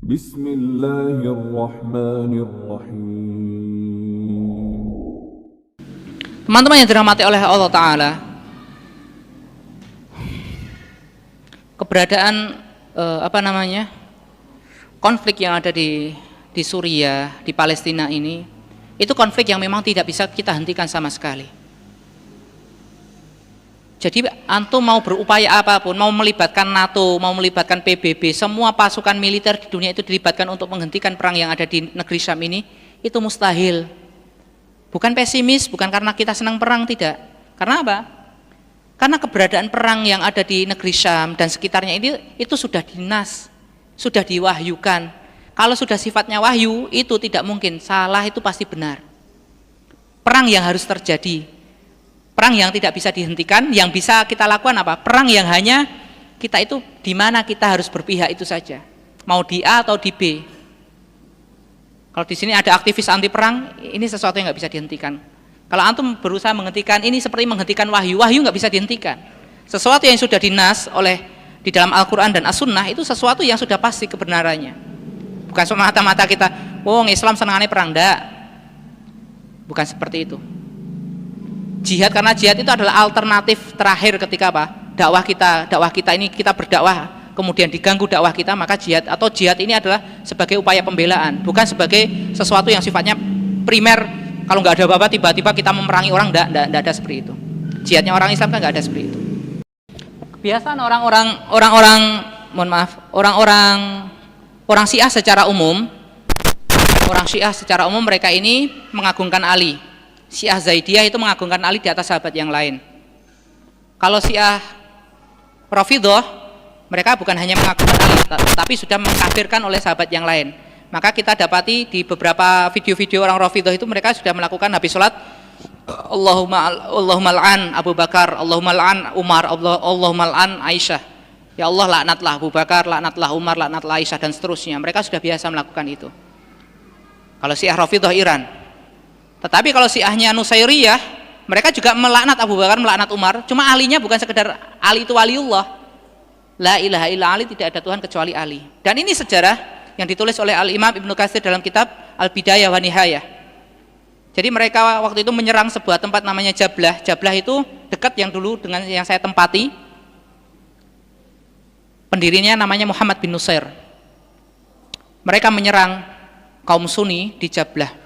Bismillahirrahmanirrahim. Teman-teman yang dirahmati oleh Allah Ta'ala, keberadaan konflik yang ada di Suriah, di Palestina ini, itu konflik yang memang tidak bisa kita hentikan sama sekali. Jadi antum mau berupaya apapun, mau melibatkan NATO, mau melibatkan PBB, semua pasukan militer di dunia itu dilibatkan untuk menghentikan perang yang ada di negeri Syam ini, itu mustahil. Bukan pesimis, bukan karena kita senang perang, tidak. Karena apa? Karena keberadaan perang yang ada di negeri Syam dan sekitarnya ini, itu sudah dinas, sudah diwahyukan. Kalau sudah sifatnya wahyu, itu tidak mungkin, salah itu pasti benar. Perang yang harus terjadi, perang yang tidak bisa dihentikan, yang bisa kita lakukan apa? Perang yang hanya kita itu di mana kita harus berpihak itu saja. Mau di A atau di B. Kalau di sini ada aktivis anti perang, ini sesuatu yang nggak bisa dihentikan. Kalau antum berusaha menghentikan, ini seperti menghentikan wahyu. Wahyu nggak bisa dihentikan. Sesuatu yang sudah dinas oleh di dalam Al-Quran dan As-Sunnah itu sesuatu yang sudah pasti kebenarannya. Bukan semata-mata kita, Islam senangannya perang, enggak. Bukan seperti itu. Jihad, karena jihad itu adalah alternatif terakhir ketika apa? Dakwah kita ini kita berdakwah kemudian diganggu dakwah kita, maka jihad atau jihad ini adalah sebagai upaya pembelaan, bukan sebagai sesuatu yang sifatnya primer. Kalau nggak ada apa-apa tiba-tiba kita memerangi orang, enggak ada seperti itu. Jihadnya orang Islam kan nggak ada seperti itu. Kebiasaan orang Syiah secara umum, mereka ini mengagungkan Ali. Syiah Zaidiyah itu mengagungkan Ali di atas sahabat yang lain. Kalau Syiah Rafidhah, mereka bukan hanya mengagungkan Ali, tapi sudah mengkafirkan oleh sahabat yang lain. Maka kita dapati di beberapa video-video orang Rafidhah itu mereka sudah melakukan habis sholat, Allahumma al'an Abu Bakar, Allahumma al'an Umar, Allahumma al'an Aisyah. Ya Allah, laknatlah Abu Bakar, laknatlah Umar, laknatlah Aisyah, dan seterusnya. Mereka sudah biasa melakukan itu. Kalau Syiah Rafidhah Iran. Tetapi kalau Syiahnya Nusairiyah, mereka juga melaknat Abu Bakar, melaknat Umar. Cuma alinya bukan sekedar Ali itu waliullah. La ilaha illa Ali, tidak ada Tuhan kecuali Ali. Dan ini sejarah yang ditulis oleh Al-Imam Ibnu Katsir dalam kitab Al-Bidayah wa Nihayah. Jadi mereka waktu itu menyerang sebuah tempat namanya Jablah. Jablah itu dekat yang dulu dengan yang saya tempati. Pendirinya namanya Muhammad bin Nusair. Mereka menyerang kaum Sunni di Jablah.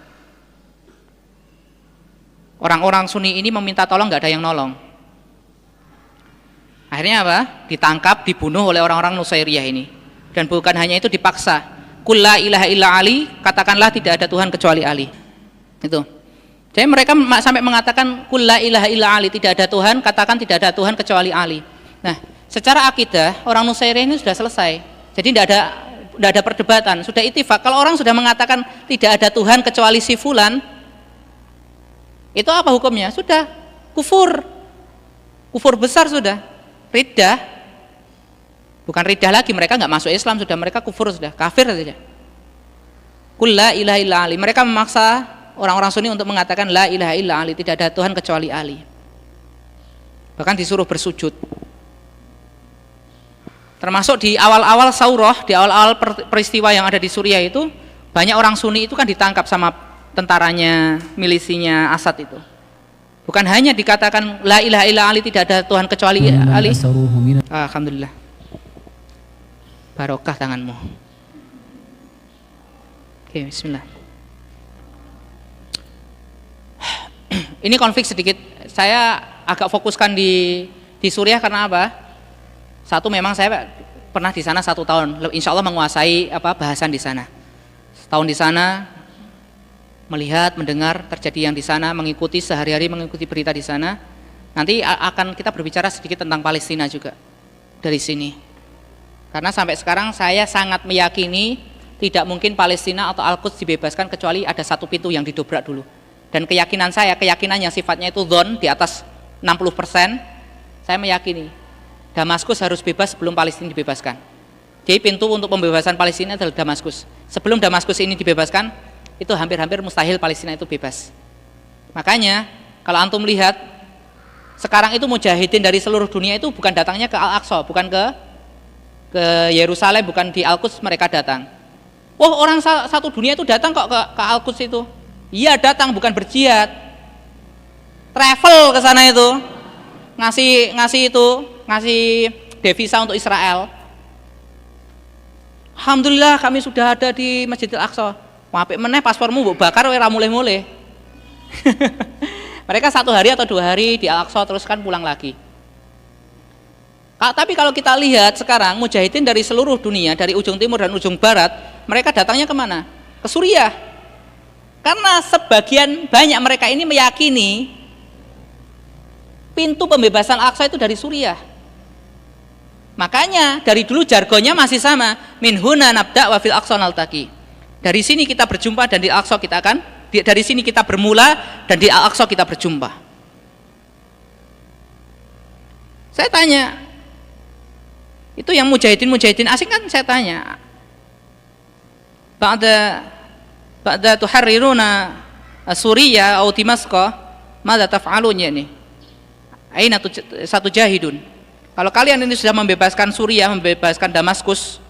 Orang-orang Sunni ini meminta tolong, nggak ada yang nolong. Akhirnya apa? Ditangkap, dibunuh oleh orang-orang Nusairiyah ini. Dan bukan hanya itu, dipaksa. Qul la ilaha illa Ali, katakanlah tidak ada Tuhan kecuali Ali. Itu. Jadi mereka sampai mengatakan Qul la ilaha illa Ali, tidak ada Tuhan, katakan tidak ada Tuhan kecuali Ali. Nah, secara akidah orang Nusairiyah ini sudah selesai. Jadi tidak ada perdebatan, sudah ittifaq. Kalau orang sudah mengatakan tidak ada Tuhan kecuali si fulan, itu apa hukumnya? Sudah kufur. Kufur besar sudah. Riddah, bukan riddah lagi, mereka nggak masuk Islam, sudah mereka kufur, sudah kafir saja. Qul la ilaha illa Ali, mereka memaksa orang-orang Sunni untuk mengatakan la ilaha illa Ali, tidak ada Tuhan kecuali Ali. Bahkan disuruh bersujud. Termasuk di awal-awal Saurah, di awal-awal peristiwa yang ada di Suriah itu, banyak orang Sunni itu kan ditangkap sama tentaranya, milisinya Asad itu. Bukan hanya dikatakan la ilaha illa Ali, tidak ada Tuhan kecuali Ali. Alhamdulillah. Barokah tanganmu. Oke, bismillah. Ini konflik sedikit saya agak fokuskan di Suriah karena apa? Satu, memang saya pernah di sana 1 tahun. Insya Allah menguasai bahasan di sana. Setahun di sana, melihat, mendengar terjadi yang di sana, mengikuti sehari-hari, mengikuti berita di sana. Nanti akan kita berbicara sedikit tentang Palestina juga dari sini. Karena sampai sekarang saya sangat meyakini tidak mungkin Palestina atau Al-Quds dibebaskan kecuali ada satu pintu yang didobrak dulu. Dan keyakinan yang sifatnya itu dzon di atas 60%, saya meyakini Damaskus harus bebas sebelum Palestina dibebaskan. Jadi pintu untuk pembebasan Palestina adalah Damaskus. Sebelum Damaskus ini dibebaskan, itu hampir-hampir mustahil Palestina itu bebas. Makanya kalau antum lihat sekarang itu mujahidin dari seluruh dunia itu bukan datangnya ke Al-Aqsa, bukan ke Yerusalem, bukan di Al-Quds mereka datang. Oh, orang satu dunia itu datang kok ke Al-Quds itu. Iya, datang bukan berjihad. Travel ke sana itu. Ngasih devisa untuk Israel. Alhamdulillah kami sudah ada di Masjidil Aqsa. Apik meneh paspormu mbok bakar ora mulih-mulih. Mereka 1 hari atau 2 hari di Al-Aqsa terus kan pulang lagi. Tapi kalau kita lihat sekarang mujahidin dari seluruh dunia, dari ujung timur dan ujung barat, mereka datangnya kemana? Ke Suriah. Karena sebagian banyak mereka ini meyakini pintu pembebasan Al-Aqsa itu dari Suriah. Makanya dari dulu jargonnya masih sama, min huna nabda wa fil aqsa naltaqi. Dari sini kita berjumpa dan di Al-Aqsa kita akan dari sini kita bermula dan di Al-Aqsa kita berjumpa. Saya tanya, itu yang mujahidin asing kan saya tanya, ba'da tuharriruna Suriya atau Damaskus, madza taf'alun yani? Aina satu jahidun. Kalau kalian ini sudah membebaskan Suriah, membebaskan Damaskus,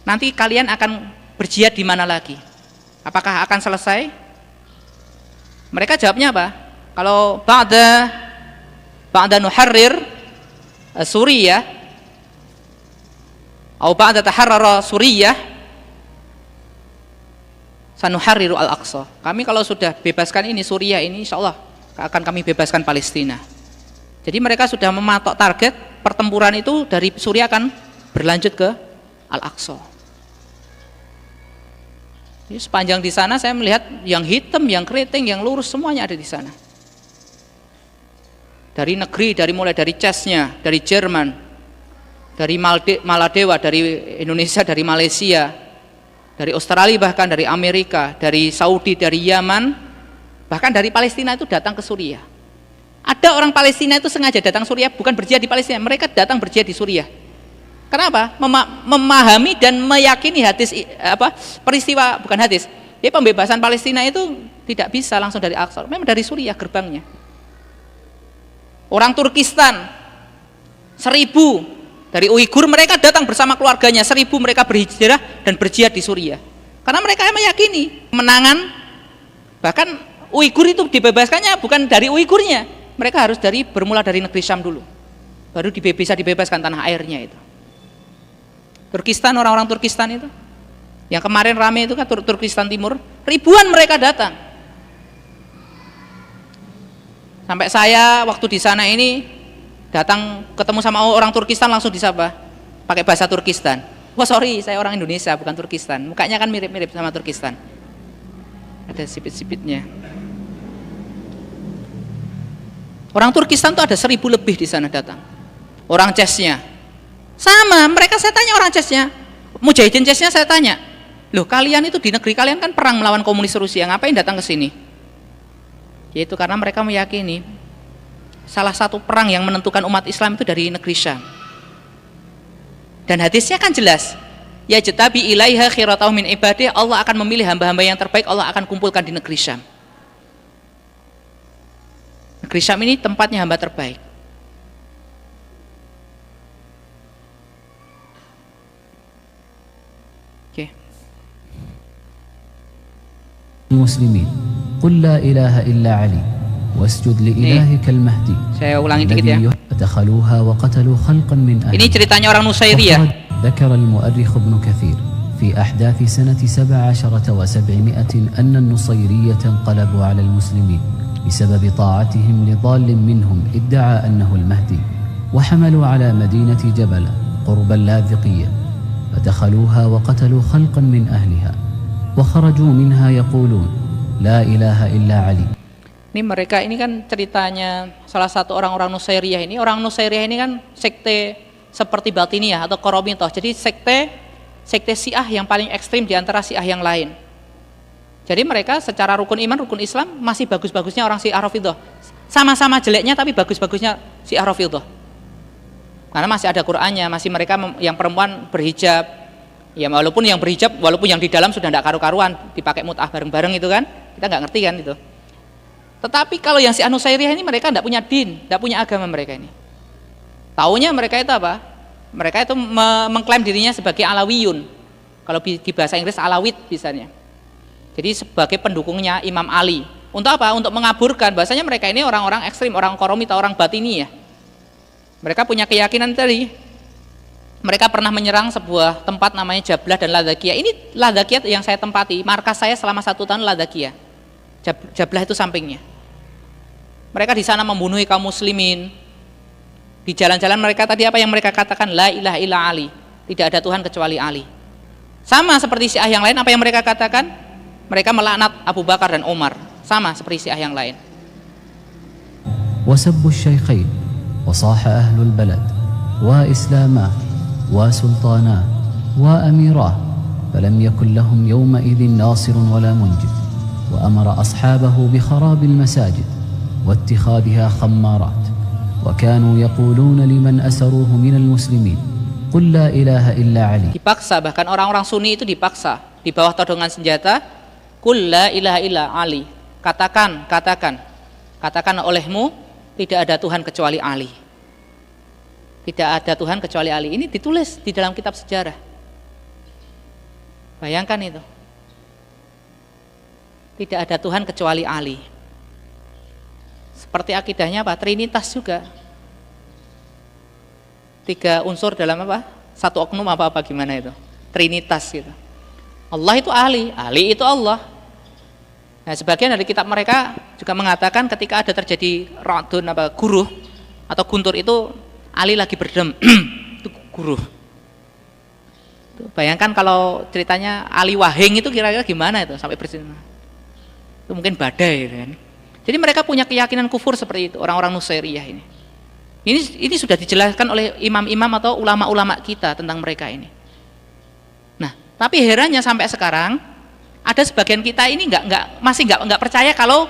nanti kalian akan berjihad di mana lagi? Apakah akan selesai? Mereka jawabnya apa? Kalau ba'da nuharrir Suriah atau ba'da taharrara Suriah sanuharriru al-Aqsa. Kami kalau sudah bebaskan ini Suriah ini, insyaallah akan kami bebaskan Palestina. Jadi mereka sudah mematok target pertempuran itu dari Suriah akan berlanjut ke Al-Aqsa. Jadi sepanjang di sana saya melihat yang hitam, yang keriting, yang lurus semuanya ada di sana. Dari negeri, mulai dari Chesnya, dari Jerman, dari Maladewa, dari Indonesia, dari Malaysia, dari Australia, bahkan dari Amerika, dari Saudi, dari Yaman, bahkan dari Palestina itu datang ke Suriah. Ada orang Palestina itu sengaja datang Suriah, bukan berjihad di Palestina, mereka datang berjihad di Suriah. Kenapa? Memahami dan meyakini peristiwa, bukan hadis. Jadi pembebasan Palestina itu tidak bisa langsung dari Aqsa, memang dari Suriah gerbangnya. Orang Turkistan 1000 dari Uighur, mereka datang bersama keluarganya, 1000 mereka berhijrah dan berjihad di Suriah. Karena mereka meyakini kemenangan, bahkan Uighur itu dibebaskannya bukan dari Uighurnya, mereka harus bermula dari negeri Syam dulu, baru bisa dibebaskan tanah airnya itu. Turkistan, orang-orang Turkistan itu, yang kemarin rame itu kan Turkistan Timur, ribuan mereka datang. Sampai saya waktu di sana ini datang ketemu sama orang Turkistan langsung disapa pakai bahasa Turkistan. Wah sorry, saya orang Indonesia bukan Turkistan. Mukanya kan mirip-mirip sama Turkistan. Ada sipit-sipitnya. Orang Turkistan tuh ada 1000 lebih di sana datang. Orang Chesnya sama, mereka saya tanya orang Chesnya, mujahidin Chesnya saya tanya, loh kalian itu di negeri kalian kan perang melawan komunis Rusia, ngapain datang ke sini? Yaitu karena mereka meyakini salah satu perang yang menentukan umat Islam itu dari negeri Syam. Dan hadisnya kan jelas, ya jatabi ilaiha khiratahu min ibadih, Allah akan memilih hamba-hamba yang terbaik, Allah akan kumpulkan di negeri Syam. Negeri Syam ini tempatnya hamba terbaik. Oke. Muslimin, qul la ilaha illa Ali wasjud li ilahikal mahdi. Saya ulangi dikit ya. Dakhaluha wa qatalu khalqan min ahli. Ini ceritanya orang Nusairiyah. ذكر المؤرخ ابن كثير في أحداث سنة 17 و700 أن النصيرية انقلبوا على المسلمين بسبب طاعتهم لضال منهم ادعى أنه المهدي، وحملوا على مدينة جبل قرب اللاذقية فدخلوها وقتلوا خلقا من أهلها وخرجوا منها يقولون لا إله إلا علي. Ini mereka ini kan ceritanya salah satu orang-orang Nusairiyah ini. Orang Nusairiyah ini kan sekte seperti Batiniyah atau Qarabithah. Jadi sekte Syiah yang paling ekstrim di antara Syiah yang lain. Jadi mereka secara rukun iman, rukun Islam masih bagus-bagusnya orang Syiah Rafidhah. Sama-sama jeleknya tapi bagus-bagusnya Syiah Rafidhah. Karena masih ada Qur'annya, masih mereka yang perempuan berhijab. Ya walaupun yang berhijab, walaupun yang di dalam sudah tidak karu-karuan, dipakai mut'ah bareng-bareng itu kan, kita nggak ngerti kan itu. Tetapi kalau yang Syiah Nusairiyah ini mereka tidak punya din, tidak punya agama mereka ini. Taunya mereka itu apa? Mereka itu mengklaim dirinya sebagai Alawiyun. Kalau di bahasa Inggris Alawid misalnya. Jadi sebagai pendukungnya Imam Ali. Untuk apa? Untuk mengaburkan. Bahasanya mereka ini orang-orang ekstrim, orang koromita, orang batini ya. Mereka punya keyakinan tadi. Mereka pernah menyerang sebuah tempat namanya Jablah dan Ladakiyah. Ini Ladakiyah yang saya tempati. Markas saya selama 1 tahun Ladakiyah. Jablah itu sampingnya. Mereka di sana membunuh kaum muslimin. Di jalan-jalan mereka tadi apa yang mereka katakan? La ilaha illa Ali. Tidak ada Tuhan kecuali Ali. Sama seperti Syiah yang lain, apa yang mereka katakan? Mereka melaknat Abu Bakar dan Umar. Sama seperti Syiah yang lain. وسبوا الشيخين وصاح أهل البلد وإسلاما وسلطانا وأميراه فلم يكن لهم يومئذ ناصر ولا منجد وأمر أصحابه بخراب المساجد واتخاذها خمارات وكانوا يقولون لمن أسروه من المسلمين قل لا إله إلا علي. Dipaksa, bahkan orang-orang Sunni itu dipaksa di bawah todongan senjata. Qul la ilaha illa Ali. Katakan olehmu tidak ada Tuhan kecuali Ali. Tidak ada Tuhan kecuali Ali. Ini ditulis di dalam kitab sejarah. Bayangkan itu. Tidak ada Tuhan kecuali Ali. Seperti akidahnya apa? Trinitas juga. 3 unsur dalam apa? 1 oknum apa gimana itu? Trinitas gitu. Allah itu Ali itu Allah. Nah, sebagian dari kitab mereka juga mengatakan ketika ada terjadi radun guruh atau guntur itu Ali lagi berdem. Itu guruh. Bayangkan kalau ceritanya Ali Wahing itu kira-kira gimana itu sampai bersin. Itu mungkin badai kan. Jadi mereka punya keyakinan kufur seperti itu, orang-orang Nusairiyah ini. Ini sudah dijelaskan oleh imam-imam atau ulama-ulama kita tentang mereka ini. Nah, tapi herannya sampai sekarang ada sebagian kita ini masih nggak percaya kalau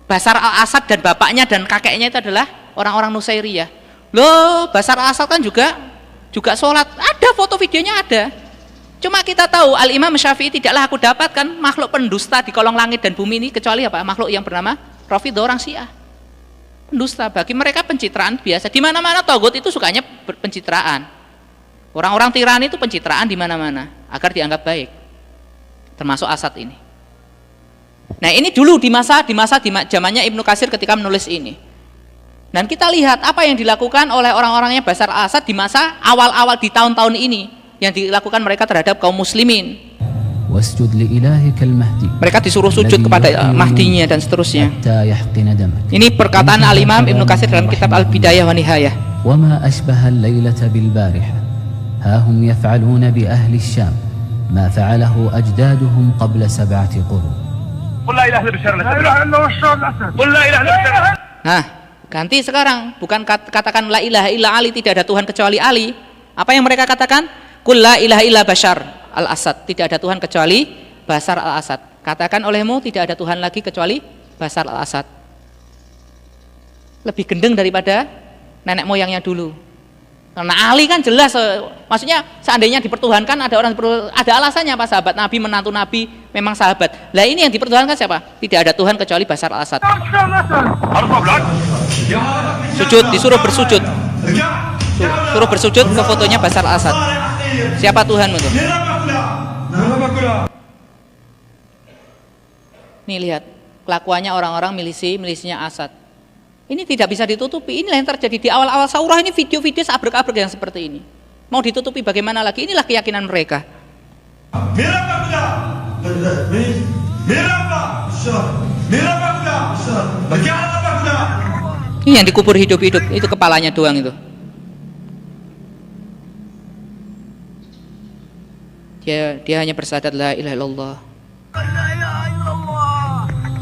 Bashar al-Assad dan bapaknya dan kakeknya itu adalah orang-orang Nusairiyah. Loh, Bashar al-Assad kan juga sholat, ada foto videonya ada. Cuma kita tahu Al-Imam Syafi'i tidaklah aku dapatkan makhluk pendusta di kolong langit dan bumi ini kecuali apa? Makhluk yang bernama Rafidhah, orang Syiah. Pendusta, bagi mereka pencitraan biasa. Di mana-mana togut itu sukanya pencitraan. Orang-orang tirani itu pencitraan di mana-mana agar dianggap baik. Termasuk Asad ini. Nah, ini dulu di zamannya Ibnu Katsir ketika menulis ini. Dan kita lihat apa yang dilakukan oleh orang-orangnya Bashar al-Assad di masa awal-awal di tahun-tahun ini yang dilakukan mereka terhadap kaum muslimin. Mereka disuruh sujud kepada Mahdinya dan seterusnya. Ini perkataan Al-Imam Ibnu Katsir dalam kitab Al-Bidayah wa Nihayah. وما أشبه الليلة بالبارحة ها هم يفعلون بأهل الشام ما فعله أجدادهم قبل 7 قرون. قل لا إله إلا بشر الأسد. قل لا إله إلا بشر. Nah, ganti sekarang, bukan katakan la ilaha illa Ali, tidak ada Tuhan kecuali Ali. Apa yang mereka katakan? Qul la ilaha illa Bashar al-Assad, tidak ada Tuhan kecuali Bashar al-Assad. Katakan olehmu tidak ada Tuhan lagi kecuali Bashar al-Assad. Lebih gendeng daripada nenek moyangnya dulu. Karena Ali kan jelas, maksudnya seandainya dipertuhankan ada alasannya apa? Sahabat Nabi, menantu Nabi memang sahabat. Lah ini yang dipertuhankan siapa? Tidak ada Tuhan kecuali Bashar al-Assad. Sujud, disuruh bersujud. Suruh bersujud ke fotonya Bashar al-Assad. Siapa Tuhanmu tuh? Nih lihat kelakuannya orang-orang milisinya Assad. Ini tidak bisa ditutupi. Inilah yang terjadi di awal-awal Saurah ini, video-video abrek-abrek yang seperti ini. Mau ditutupi bagaimana lagi? Inilah keyakinan mereka. Ini yang dikubur hidup-hidup, itu kepalanya doang itu. Dia hanya bersyahadat la ilaha illallah.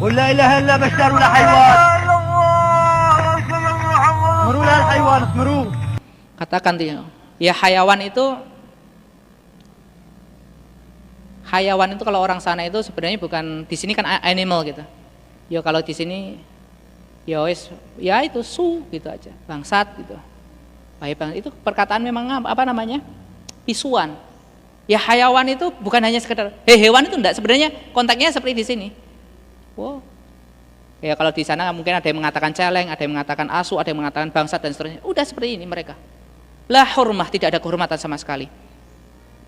La ilaha illa bashar wala haywan. Katakan dia, ya hayawan itu kalau orang sana itu sebenarnya bukan, di sini kan animal gitu. Ya kalau di sini ya itu gitu aja, bangsat gitu. Itu perkataan memang apa namanya? Pisuan. Ya hayawan itu bukan hanya sekedar hewan itu enggak, sebenarnya konteksnya seperti di sini. Wow. Ya kalau di sana mungkin ada yang mengatakan celeng, ada yang mengatakan asu, ada yang mengatakan bangsat dan seterusnya. Udah seperti ini mereka. La hurmah, tidak ada kehormatan sama sekali.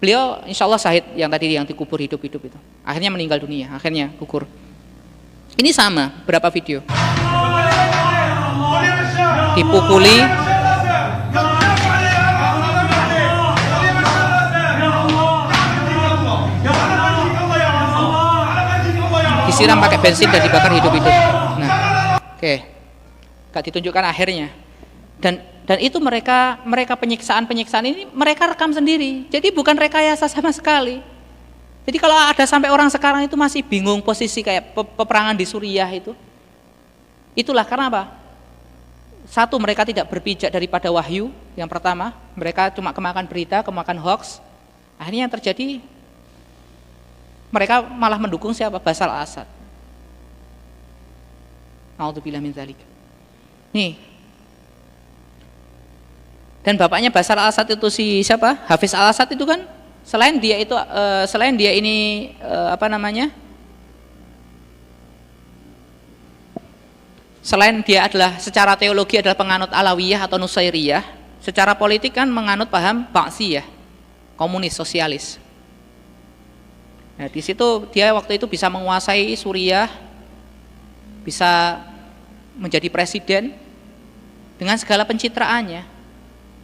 beliau insya Allah syahid yang tadi yang dikubur hidup-hidup itu. Akhirnya meninggal dunia, akhirnya gugur. Ini sama, berapa video? Dipukuli, disiram pakai bensin dan dibakar hidup-hidup. Nah, oke, gak ditunjukkan akhirnya. Dan itu mereka penyiksaan ini mereka rekam sendiri. Jadi bukan rekayasa sama sekali. Jadi kalau ada sampai orang sekarang itu masih bingung posisi kayak peperangan di Suriah itu, itulah karena apa? Satu, mereka tidak berpijak daripada wahyu. Yang pertama, mereka cuma kemakan berita, kemakan hoax. Akhirnya yang terjadi, mereka malah mendukung siapa? Bashar al-Assad. A'udzubillah min dzalik. Nih. Dan bapaknya Bashar al-Assad itu si siapa? Hafiz al-Assad itu kan selain dia ini selain dia adalah secara teologi adalah penganut Alawiyah atau Nusairiyah, secara politik kan menganut paham Ba'siyah, komunis sosialis. Nah, di situ dia waktu itu bisa menguasai Suriah, bisa menjadi presiden dengan segala pencitraannya.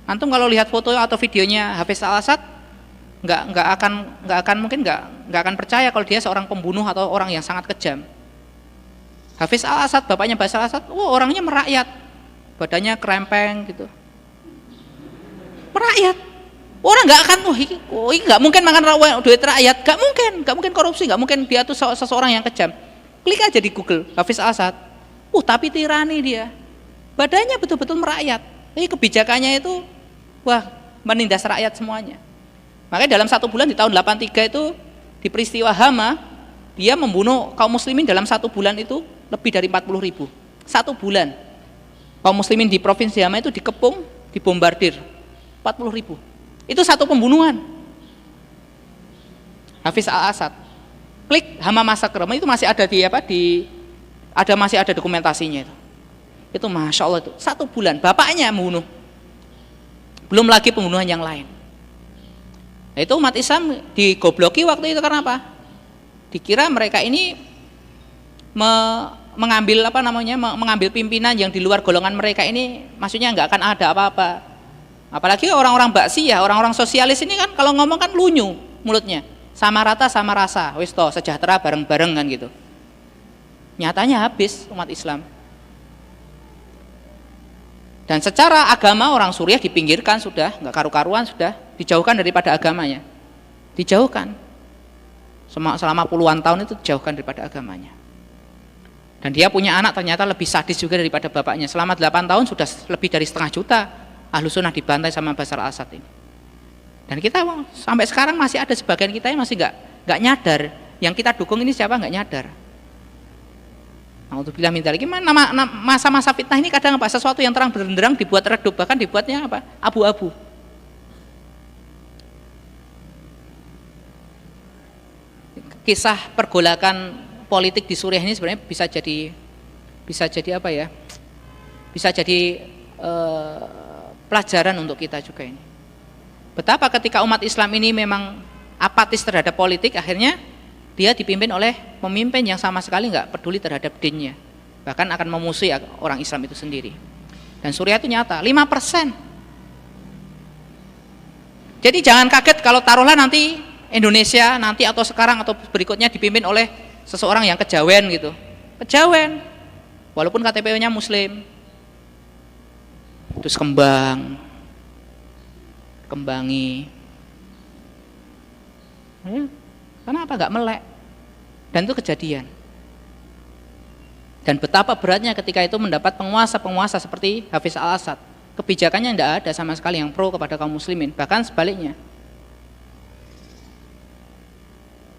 Antum kalau lihat foto atau videonya Hafiz al-Assad, nggak akan percaya kalau dia seorang pembunuh atau orang yang sangat kejam. Hafiz al-Assad, bapaknya Bashar al-Assad, orangnya merakyat, badannya kerempeng gitu, merakyat. Orang nggak akan, nggak mungkin makan duit rakyat, nggak mungkin korupsi, nggak mungkin dia tuh seseorang yang kejam. Klik aja di Google Hafiz al-Assad, tapi tirani dia, badannya betul-betul merakyat. Kebijakannya itu, menindas rakyat semuanya. Makanya dalam 1 bulan di tahun 83 itu di peristiwa Hama, dia membunuh kaum muslimin dalam 1 bulan itu lebih dari 40.000. 1 bulan kaum muslimin di provinsi Hama itu dikepung, dibombardir 40.000. Itu 1 pembunuhan. Hafiz al-Assad. Klik Hama Massacre, itu masih ada masih ada dokumentasinya itu. Itu masya Allah itu 1 bulan bapaknya membunuh. Belum lagi pembunuhan yang lain. Nah, itu umat Islam digobloki waktu itu karena apa? Dikira mereka ini mengambil pimpinan yang di luar golongan mereka ini, maksudnya nggak akan ada apa-apa. Apalagi orang-orang Ba'siyah, orang-orang sosialis ini kan kalau ngomong kan lunyu mulutnya, sama rata sama rasa, wis toh sejahtera bareng-bareng kan gitu. Nyatanya habis umat Islam. Dan secara agama orang Suriah dipinggirkan sudah, nggak karu-karuan sudah, dijauhkan daripada agamanya, dijauhkan. Selama puluhan tahun itu dijauhkan daripada agamanya. Dan dia punya anak ternyata lebih sadis juga daripada bapaknya. Selama 8 tahun sudah lebih dari 1,5 juta Ahlu Sunnah dibantai sama Bashar al-Assad ini. Dan kita sampai sekarang masih ada sebagian kita yang masih nggak nyadar, yang kita dukung ini siapa nggak nyadar. Alhamdulillah minta lagi masa-masa fitnah ini kadang apa, sesuatu yang terang benderang dibuat redup, bahkan dibuatnya apa, abu-abu. Kisah pergolakan politik di Suriah ini sebenarnya bisa jadi apa ya, bisa jadi pelajaran untuk kita juga ini. Betapa ketika umat Islam ini memang apatis terhadap politik, akhirnya dia dipimpin oleh pemimpin yang sama sekali nggak peduli terhadap dinnya, bahkan akan memusuhi orang Islam itu sendiri. Dan Suriah itu nyata 5%. Jadi jangan kaget kalau taruhlah nanti Indonesia nanti atau sekarang atau berikutnya dipimpin oleh seseorang yang kejawen gitu, kejawen, walaupun KTP-nya Muslim, terus kembangi, kenapa nggak melek? Dan itu kejadian. Dan betapa beratnya ketika itu mendapat penguasa seperti Hafiz al-Assad. Kebijakannya tidak ada sama sekali yang pro kepada kaum muslimin, bahkan sebaliknya.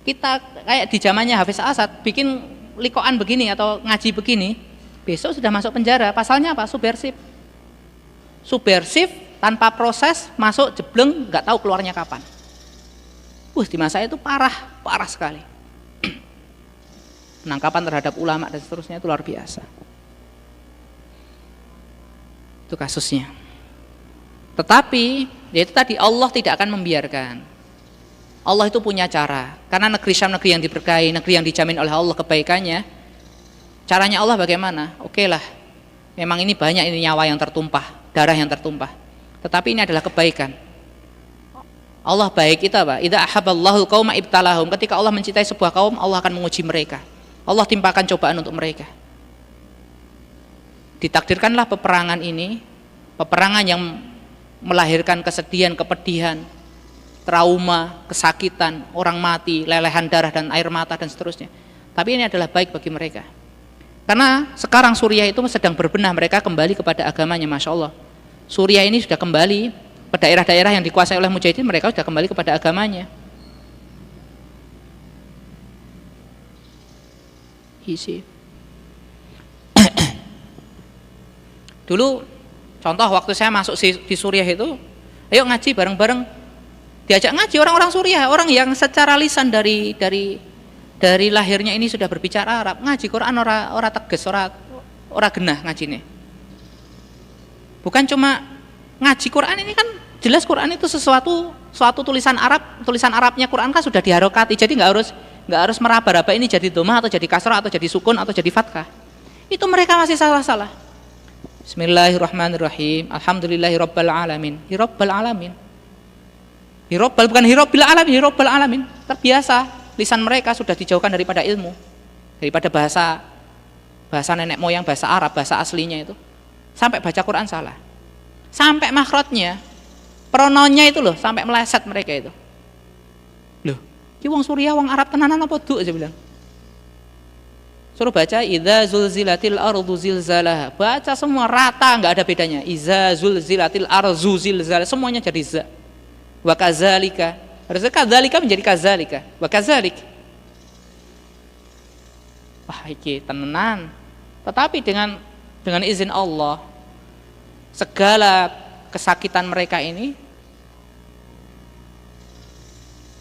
Kita kayak di zamannya Hafiz al-Assad bikin likoan begini atau ngaji begini, besok sudah masuk penjara. Pasalnya apa? Subversif. Subversif tanpa proses, masuk jebleng, nggak tahu keluarnya kapan. Di masa itu parah sekali. Penangkapan terhadap ulama dan seterusnya itu luar biasa. Itu kasusnya. Tetapi yaitu tadi Allah tidak akan membiarkan. Allah itu punya cara. Karena negeri Syam negeri yang diberkahi, negeri yang dijamin oleh Allah kebaikannya. Caranya Allah bagaimana? Oke lah, memang ini banyak ini nyawa yang tertumpah, darah yang tertumpah. Tetapi ini adalah kebaikan. Allah baik itu apa? Idza ahabballahu qauma ibtalahum. Ketika Allah mencintai sebuah kaum, Allah akan menguji mereka. Allah timpakan cobaan untuk mereka. Ditakdirkanlah peperangan ini, peperangan yang melahirkan kesedihan, kepedihan, trauma, kesakitan, orang mati, lelehan darah dan air mata dan seterusnya. Tapi ini adalah baik bagi mereka. Karena sekarang Suriah itu sedang berbenah, mereka kembali kepada agamanya, Masya Allah. Suriah ini sudah kembali ke daerah-daerah yang dikuasai oleh mujahidin, mereka sudah kembali kepada agamanya. Isi. Dulu contoh waktu saya masuk di Suriah itu, ayo ngaji bareng-bareng, diajak ngaji orang-orang Suriah, orang yang secara lisan dari lahirnya ini sudah berbicara Arab, ngaji Quran ora teges, ora genah ngajine. Bukan cuma ngaji Quran ini kan jelas Quran itu suatu tulisan Arab, tulisan Arabnya Quran kan sudah diharokati, jadi nggak harus meraba-raba ini jadi domah atau jadi kasrah atau jadi sukun atau jadi fathah. Itu mereka masih salah-salah. Bismillahirrahmanirrahim. Alhamdulillahirabbil alamin. Hirabbil alamin. Hirabbal bukan hirabbil alamin, hirabbil alamin. Terbiasa lisan mereka sudah dijauhkan daripada ilmu, daripada bahasa nenek moyang, bahasa Arab, bahasa aslinya itu. Sampai baca Quran salah. Sampai makhrajnya, pronounnya itu loh, sampai meleset mereka itu. Loh, ki wong Suriah, wong Arab tenanan apa du aja bilang. Suruh baca idza zulzilatil ardu zilzalaha. Baca semua rata, enggak ada bedanya. Idza zulzilatil ardu zilzalaha, semuanya jadi za. Wa kadzalika. Harusnya kadzalika menjadi kadzalika. Wa kadzalik. Wah, iki tenanan. Tetapi dengan izin Allah, segala kesakitan mereka ini,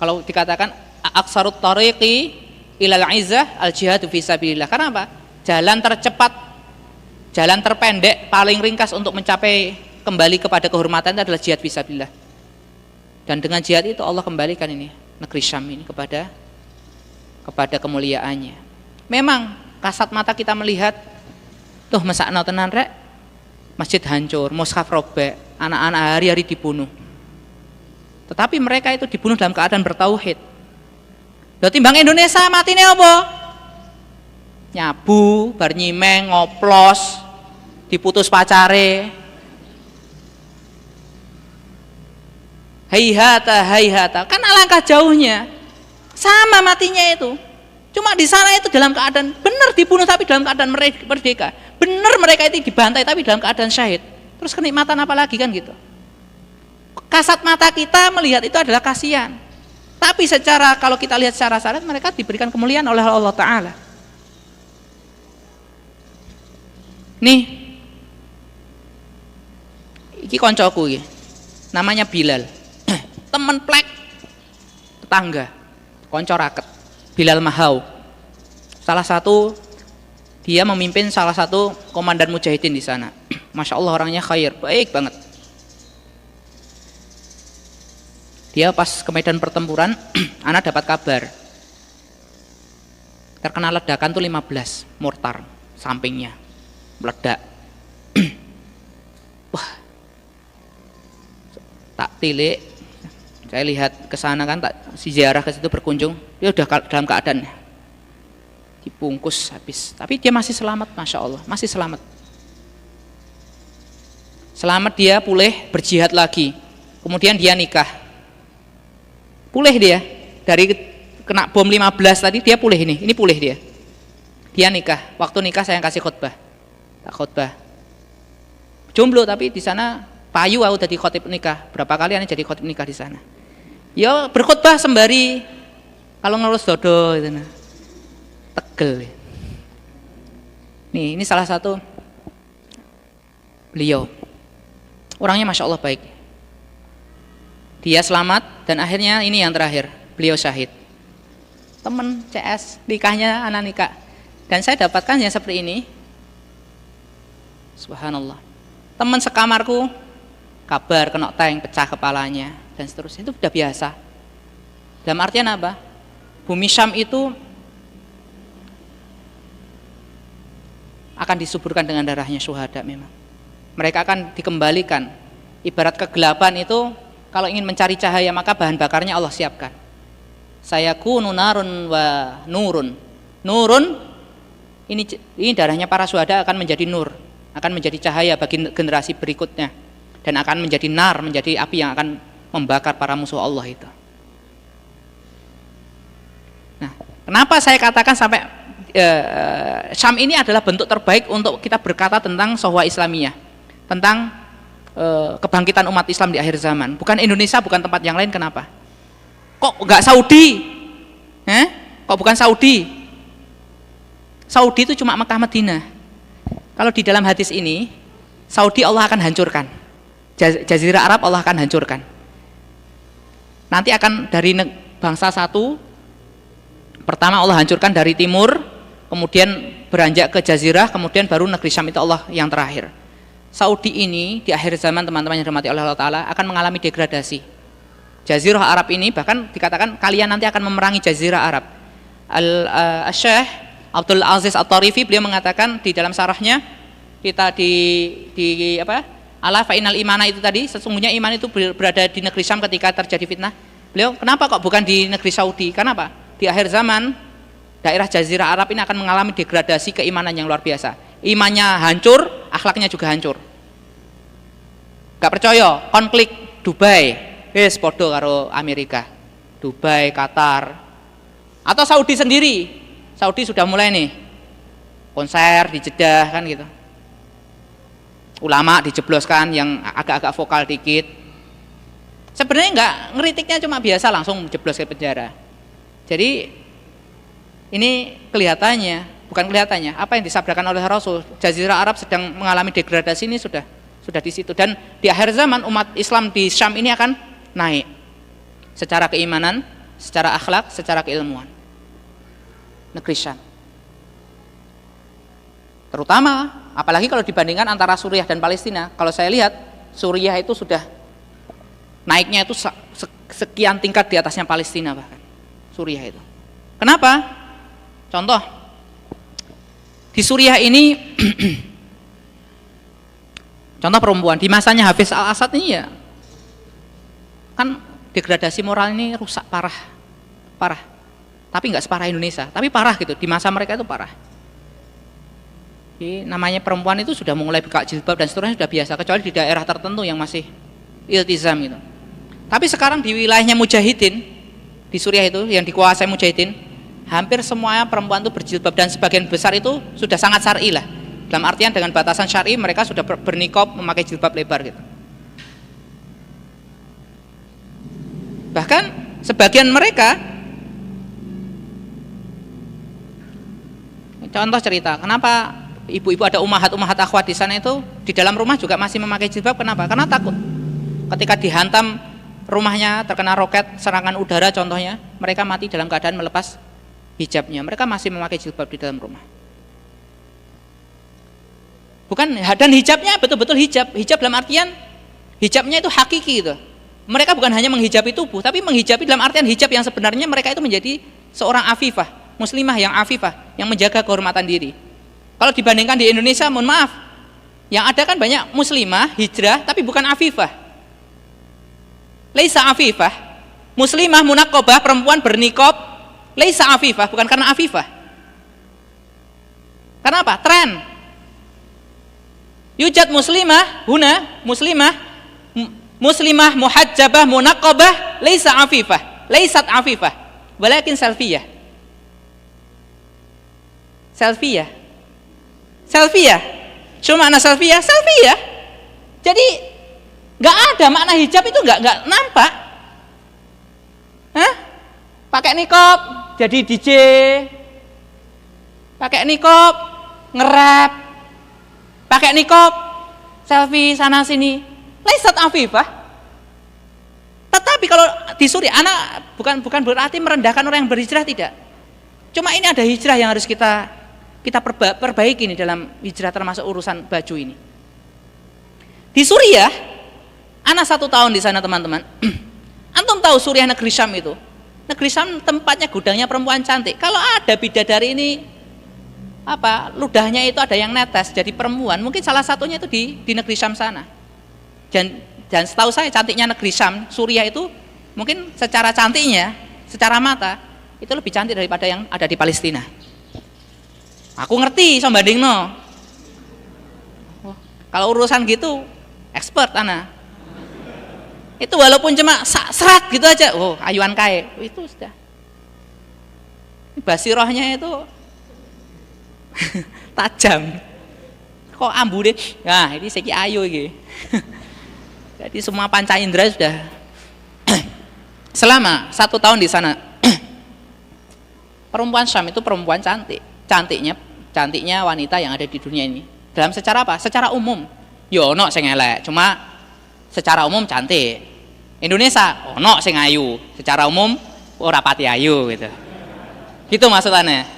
kalau dikatakan aksarut tariqi ilal izzah al jihadu fi sabilillah. Karena apa? Jalan tercepat, jalan terpendek, paling ringkas untuk mencapai kembali kepada kehormatan itu adalah jihad fi sabilillah. Dan dengan jihad itu Allah kembalikan ini negeri Syam ini kepada kemuliaannya. Memang kasat mata kita melihat tuh mesakno tenan rek, masjid hancur, mushaf robek, anak-anak hari-hari dibunuh. Tetapi mereka itu dibunuh dalam keadaan bertauhid. Lha timbang Indonesia matine apa? Nyabu, bar nyimeng, ngoplos, diputus pacare. Hayhata, kan alangkah jauhnya. Sama matinya itu. Cuma di sana itu dalam keadaan benar dibunuh tapi dalam keadaan merdeka. Benar mereka itu dibantai tapi dalam keadaan syahid. Terus kenikmatan apa lagi kan gitu. Kasat mata kita melihat itu adalah kasihan. Tapi secara kalau kita lihat secara syariat mereka diberikan kemuliaan oleh Allah Ta'ala. Nih, iki koncoku iki. Namanya Bilal. Temen plek tetangga, konco raket. Bilal Mahau. Salah satu dia memimpin salah satu komandan mujahidin di sana. Masya Allah orangnya khair, baik banget. Dia pas ke medan pertempuran, anak dapat kabar terkena ledakan tuh 15 mortar sampingnya meledak. Wah, tak tilik, saya lihat ke sana kan, tak si ziarah ke situ berkunjung, dia udah dalam keadaan dibungkus habis, tapi dia masih selamat, Masya Allah, masih selamat. Selamat, dia pulih, berjihad lagi, kemudian dia nikah. Pulih dia dari kena bom 15 tadi, dia pulih ini pulih dia nikah. Waktu nikah saya kasih khutbah, tak khutbah jomblo tapi di sana payu aku jadi khotib nikah. Berapa kali aneh jadi khotib nikah di sana. Ya berkhutbah sembari kalau ngurus dodo gitu nah. Tegel. Nih, ini salah satu beliau. Orangnya Masya Allah baik. Dia selamat dan akhirnya ini yang terakhir, beliau syahid. Temen CS, nikahnya anak nikah. Dan saya dapatkan yang seperti ini. Subhanallah. Teman sekamarku kabar kena tank, pecah kepalanya dan seterusnya, itu sudah biasa. Dalam artian apa? Bumi Syam itu akan disuburkan dengan darahnya syuhada memang. Mereka akan dikembalikan. Ibarat kegelapan itu kalau ingin mencari cahaya maka bahan bakarnya Allah siapkan. Sayakunu narun wa nurun. Nurun ini darahnya para syuhada akan menjadi nur, akan menjadi cahaya bagi generasi berikutnya, dan akan menjadi nar, menjadi api yang akan membakar para musuh Allah itu. Nah, kenapa saya katakan sampai Syam ini adalah bentuk terbaik untuk kita berkata tentang sohwa Islamiyah, tentang kebangkitan umat Islam di akhir zaman. Bukan Indonesia, bukan tempat yang lain. Kenapa? Kok nggak Saudi? Kok bukan Saudi? Saudi itu cuma Mekah Madinah. Kalau di dalam hadis ini, Saudi Allah akan hancurkan, Jazirah Arab Allah akan hancurkan. Nanti akan dari bangsa satu, pertama Allah hancurkan dari timur, kemudian beranjak ke Jazirah, kemudian baru negeri Syam itu Allah yang terakhir. Saudi ini di akhir zaman, teman-teman yang dirahmati oleh Allah Ta'ala, akan mengalami degradasi. Jazirah Arab ini bahkan dikatakan kalian nanti akan memerangi Jazirah Arab. Syekh Abdul Aziz At-Tarifi beliau mengatakan di dalam sarahnya, kita di apa? Ala fa'inal imana itu tadi, sesungguhnya iman itu berada di negeri Syam ketika terjadi fitnah. Beliau, kenapa kok bukan di negeri Saudi? Kenapa? Di akhir zaman daerah Jazirah Arab ini akan mengalami degradasi keimanan yang luar biasa. Imannya hancur, akhlaknya juga hancur. Gak percaya, konflik Dubai podo karo Amerika, Dubai, Qatar, atau Saudi sendiri. Saudi sudah mulai nih konser di Jeddah kan gitu, ulama dijebloskan yang agak-agak vokal dikit. Sebenarnya nggak, ngeritiknya cuma biasa, langsung jeblos ke penjara. Jadi ini kelihatannya apa yang disabdakan oleh Rasul, Jazirah Arab sedang mengalami degradasi ini sudah di situ. Dan di akhir zaman umat Islam di Syam ini akan naik secara keimanan, secara akhlak, secara keilmuan. Negeri Syam. Terutama apalagi kalau dibandingkan antara Suriah dan Palestina. Kalau saya lihat Suriah itu sudah naiknya itu sekian tingkat di atasnya Palestina bahkan. Suriah itu. Kenapa? Contoh di Suriah ini contoh perempuan di masanya Hafiz Al-Assad ini ya kan degradasi moral ini rusak parah. Tapi nggak separah Indonesia, tapi parah gitu, di masa mereka itu parah. Jadi namanya perempuan itu sudah mulai buka jilbab dan seterusnya sudah biasa, kecuali di daerah tertentu yang masih iltizam gitu. Tapi sekarang di wilayahnya Mujahidin di Suriah itu yang dikuasai Mujahidin, hampir semuanya perempuan itu berjilbab, dan sebagian besar itu sudah sangat syar'i lah. Dalam artian dengan batasan syar'i mereka sudah berniqab, memakai jilbab lebar gitu. Bahkan sebagian mereka, contoh cerita, kenapa ibu-ibu ada umahat akhwat di sana itu di dalam rumah juga masih memakai jilbab? Kenapa? Karena takut ketika dihantam rumahnya terkena roket, serangan udara contohnya, mereka mati dalam keadaan melepas hijabnya. Mereka masih memakai jilbab di dalam rumah. Bukan, dan hijabnya betul-betul hijab dalam artian hijabnya itu hakiki gitu. Mereka bukan hanya menghijabi tubuh, tapi menghijabi dalam artian hijab yang sebenarnya mereka itu menjadi seorang afifah, muslimah yang afifah, yang menjaga kehormatan diri. Kalau dibandingkan di Indonesia, mohon maaf, yang ada kan banyak muslimah, hijrah, tapi bukan afifah. Laisa afifah, muslimah, munaqobah, perempuan berniqab, laisa afifah, bukan karena afifah. Karena apa? Tren. Yujad muslimah, huna, muslimah muhajjabah munaqabah laisa afifah, laisat afifah, walakin salfiyah. Cuma makna salfiyah. Jadi nggak ada makna hijab itu nggak nampak. Pakai niqab jadi DJ, pakai niqab nge-rap, pakai niqab selfie sana sini. Laisat afifah. Tetapi kalau di Suriah, anak bukan berarti merendahkan orang yang berhijrah, tidak. Cuma ini ada hijrah yang harus kita perbaiki nih dalam hijrah, termasuk urusan baju ini. Di Suriah, anak 1 tahun di sana teman-teman. Antum tahu Suriah negeri Syam itu negeri Syam tempatnya gudangnya perempuan cantik. Kalau ada bidadari ini ludahnya itu ada yang netes jadi perempuan, mungkin salah satunya itu di negeri Syam sana. Dan setahu saya cantiknya negeri Syam, Suriah itu mungkin secara cantiknya, secara mata itu lebih cantik daripada yang ada di Palestina. Aku ngerti so bandingno. Kalau urusan gitu expert ana. Itu walaupun cuma serat gitu aja, ayuan kae, itu sudah. Basirohnya itu tajam. Kok ambu deh? Nah, ini seki ayu iki. Jadi semua panca indera sudah. Selama 1 tahun di sana, perempuan Syam itu perempuan cantik. Cantiknya wanita yang ada di dunia ini. Dalam secara apa? Secara umum. Yo ono sing elek, cuma secara umum cantik. Indonesia ono sing ayu, secara umum ora pati ayu gitu. Gitu maksudnya.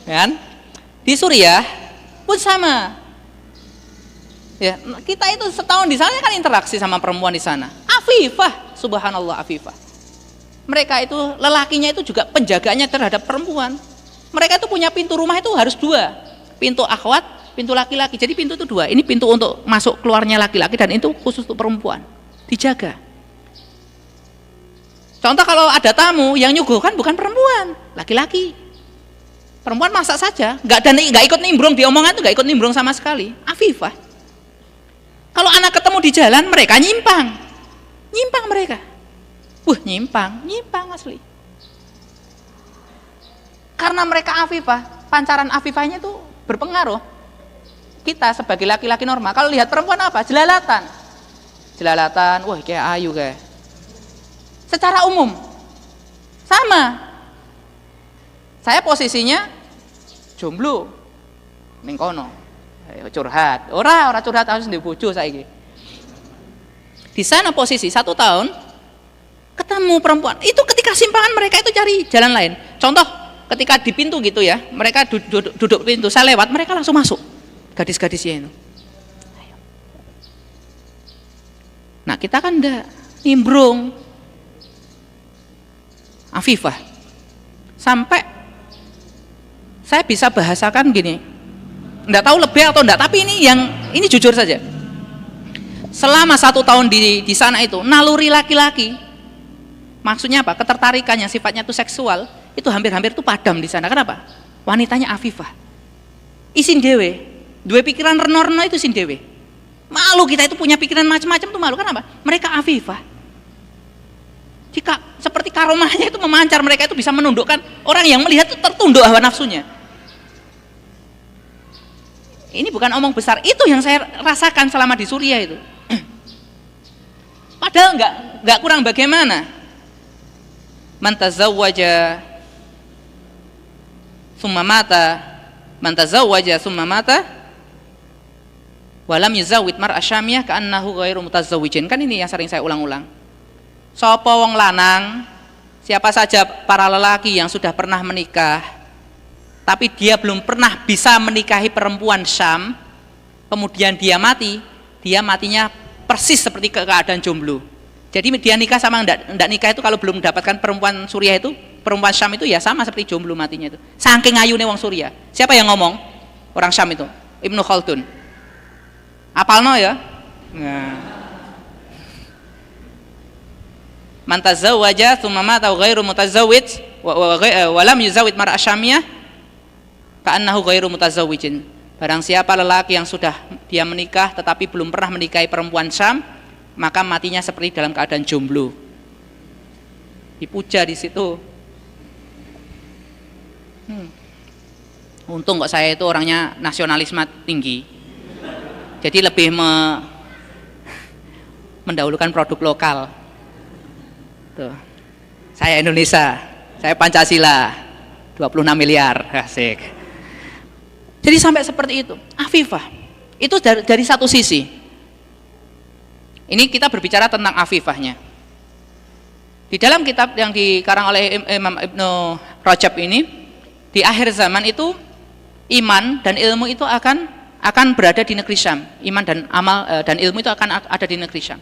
Kan? Di Suriah pun sama. Ya, kita itu setahun di sana kan interaksi sama perempuan di sana. Afifah, subhanallah afifah. Mereka itu lelakinya itu juga penjagaannya terhadap perempuan. Mereka itu punya pintu rumah itu harus 2. Pintu akhwat, pintu laki-laki. Jadi pintu itu 2. Ini pintu untuk masuk keluarnya laki-laki dan itu khusus untuk perempuan. Dijaga. Contoh kalau ada tamu yang nyuguhkan bukan perempuan, laki-laki. Perempuan masak saja, nggak ikut nimbrung di omongan itu, nggak ikut nimbrung sama sekali. Afifah. Kalau anak ketemu di jalan, mereka nyimpang mereka. Nyimpang asli. Karena mereka afifah, pancaran afifahnya itu berpengaruh. Kita sebagai laki-laki normal, kalau lihat perempuan apa? Jelalatan, wah kayak ayu kayak. Secara umum sama. Saya posisinya jomblo ning kono. Curhat. Ora curhat harus ndek bojo saiki. Di sana posisi 1 tahun ketemu perempuan. Itu ketika simpangan mereka itu cari jalan lain. Contoh ketika di pintu gitu ya, mereka duduk pintu, saya lewat, mereka langsung masuk. Gadis-gadisnya itu. Nah, kita kan enggak nimbrung. Afifah. Sampai saya bisa bahasakan gini, enggak tahu lebih atau enggak, tapi ini jujur saja. Selama 1 tahun di sana itu, naluri laki-laki, maksudnya apa? Ketertarikannya sifatnya itu seksual, itu hampir-hampir itu padam di sana. Kenapa? Wanitanya afifah. Isin dewe, dua pikiran reno-reno itu isin dewe. Malu kita itu punya pikiran macam-macam tuh malu. Kenapa? Mereka afifah. Jika seperti karomahnya itu memancar, mereka itu bisa menundukkan orang yang melihat itu tertunduk hawa nafsunya. Ini bukan omong besar, itu yang saya rasakan selama di Suriah itu. Padahal enggak kurang bagaimana. Man tazawwaja summa mata walam yuzawwid mar'a syamiyah ka'annahu ghairu mutazawwijin. Kan ini yang sering saya ulang-ulang. Sapa wong lanang, siapa saja para lelaki yang sudah pernah menikah tapi dia belum pernah bisa menikahi perempuan Syam, kemudian dia matinya persis seperti keadaan jomblo. Jadi dia nikah sama enggak nikah itu, kalau belum mendapatkan perempuan Suriah itu, perempuan Syam itu ya sama seperti jomblo matinya itu. Saking ayune wong Suriah. Siapa yang ngomong? Orang Syam itu, Ibnu Khaldun. Apalno ya? Nah. Man tazawwaja tsumma mata ghairu mutazawwij wa lam yuzawwid mar'a syamiyah ka'annahu ghairu mutazawwijin. Barang siapa lelaki yang sudah dia menikah tetapi belum pernah menikahi perempuan Syam, maka matinya seperti dalam keadaan jomblo. Dipuja di situ. Untung kok saya itu orangnya nasionalisme tinggi. Jadi lebih mendahulukan produk lokal. Tuh. Saya Indonesia, saya Pancasila, 26 miliar, asik. Jadi sampai seperti itu, afifah. Itu dari satu sisi. Ini kita berbicara tentang afifahnya. Di dalam kitab yang dikarang oleh Imam Ibnu Rajab ini, di akhir zaman itu iman dan ilmu itu akan berada di negeri Syam. Iman dan amal dan ilmu itu akan ada di negeri Syam.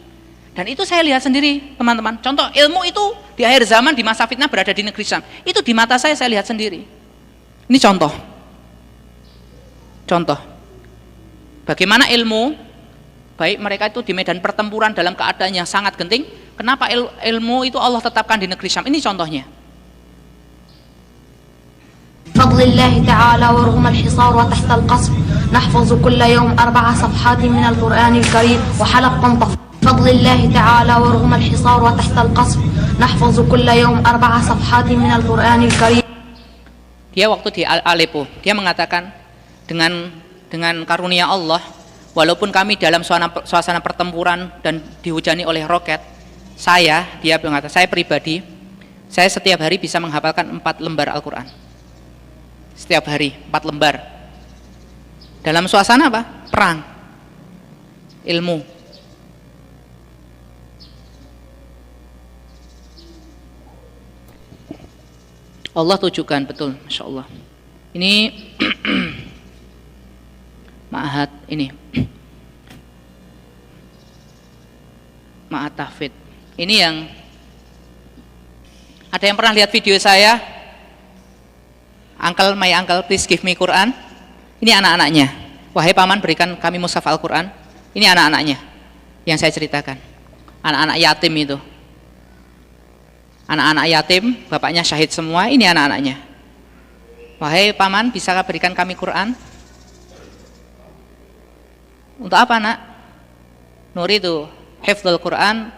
Dan itu saya lihat sendiri, teman-teman. Contoh ilmu itu di akhir zaman di masa fitnah berada di negeri Syam. Itu di mata saya lihat sendiri. Ini contoh. Contoh. Bagaimana ilmu, baik mereka itu di medan pertempuran dalam keadaan yang sangat genting, kenapa ilmu itu Allah tetapkan di negeri Syam. Ini contohnya. بفضل الله تعالى ورغم الحصار وتحت القصف نحفظ كل يوم 4 صفحات من القرآن الكريم وحلق بفضل الله تعالى ورغم الحصار وتحت القصف نحفظ كل يوم 4 صفحات من القرآن الكريم. Dia waktu di Aleppo, dia mengatakan dengan karunia Allah, walaupun kami dalam suasana pertempuran dan dihujani oleh roket, dia mengatakan, saya pribadi, saya setiap hari bisa menghafalkan 4 lembar Al-Quran. Setiap hari 4 lembar. Dalam suasana apa? Perang. Ilmu. Allah tujukan, betul, Masya Allah. Ini Ma'had ini Ma'had Tahfidz. Ini yang ada yang pernah lihat video saya, Uncle, my uncle, please give me Quran. Ini anak-anaknya. Wahai paman, berikan kami mushaf Al-Quran. Ini anak-anaknya yang saya ceritakan. Anak-anak yatim itu. Anak-anak yatim, bapaknya syahid semua, ini anak-anaknya. Wahai paman, bisakah berikan kami Quran? Untuk apa, nak? Nuridu hifdzul Quran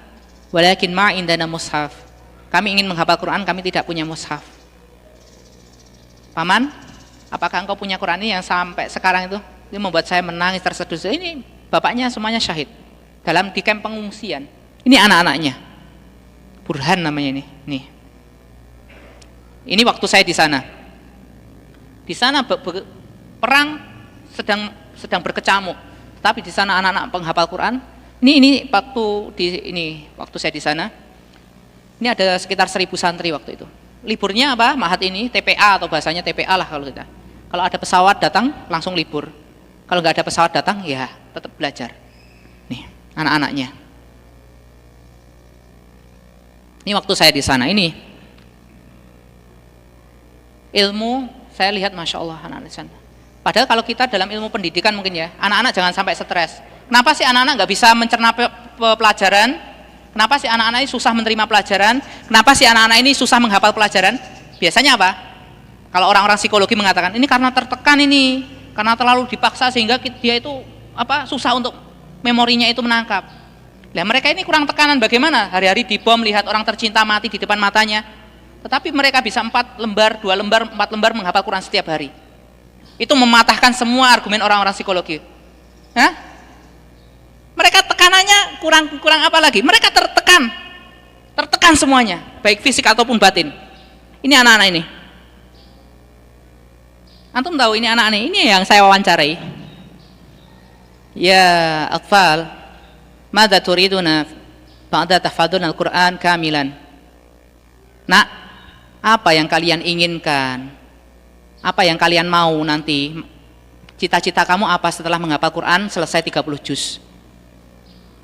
walakin ma indana mushaf. Kami ingin menghafal Quran, kami tidak punya mushaf. Paman, apakah engkau punya Quran ini yang sampai sekarang itu? Ini membuat saya menangis terseduh. Ini bapaknya semuanya syahid dalam di kamp pengungsian. Ini anak-anaknya. Burhan namanya ini. Nih. Ini waktu saya di sana. Di sana perang sedang berkecamuk. Tapi di sana anak-anak penghafal Quran. Ini waktu saya di sana. Ini ada sekitar 1.000 santri waktu itu. Liburnya apa? Ma'had ini TPA atau bahasanya TPA lah kalau kita. Kalau ada pesawat datang langsung libur. Kalau nggak ada pesawat datang ya tetap belajar. Nih, anak-anaknya. Ini waktu saya di sana. Ini ilmu saya lihat, Masya Allah, anak-anak di sana. Padahal kalau kita dalam ilmu pendidikan mungkin ya, anak-anak jangan sampai stres. Kenapa sih anak-anak nggak bisa mencerna pelajaran? Kenapa sih anak-anak ini susah menerima pelajaran? Kenapa sih anak-anak ini susah menghafal pelajaran? Biasanya apa? Kalau orang-orang psikologi mengatakan ini karena tertekan ini, karena terlalu dipaksa sehingga dia itu susah untuk memorinya itu menangkap. Nah, mereka ini kurang tekanan, bagaimana? Hari-hari dibom, lihat orang tercinta mati di depan matanya. Tetapi mereka bisa 4 lembar, 2 lembar, 4 lembar menghafal Quran setiap hari. Itu mematahkan semua argumen orang-orang psikologi. Hah? Mereka tekanannya kurang apa lagi? Mereka tertekan semuanya, baik fisik ataupun batin. Ini anak-anak ini. Antum tahu ini anak-anak ini yang saya wawancarai. Ya atfal, madza turiduna ba'da tahfadzuna al-Qur'an kamilan. Nak, apa yang kalian inginkan? Apa yang kalian mau nanti? Cita-cita kamu apa setelah menghafal Quran selesai 30 juz?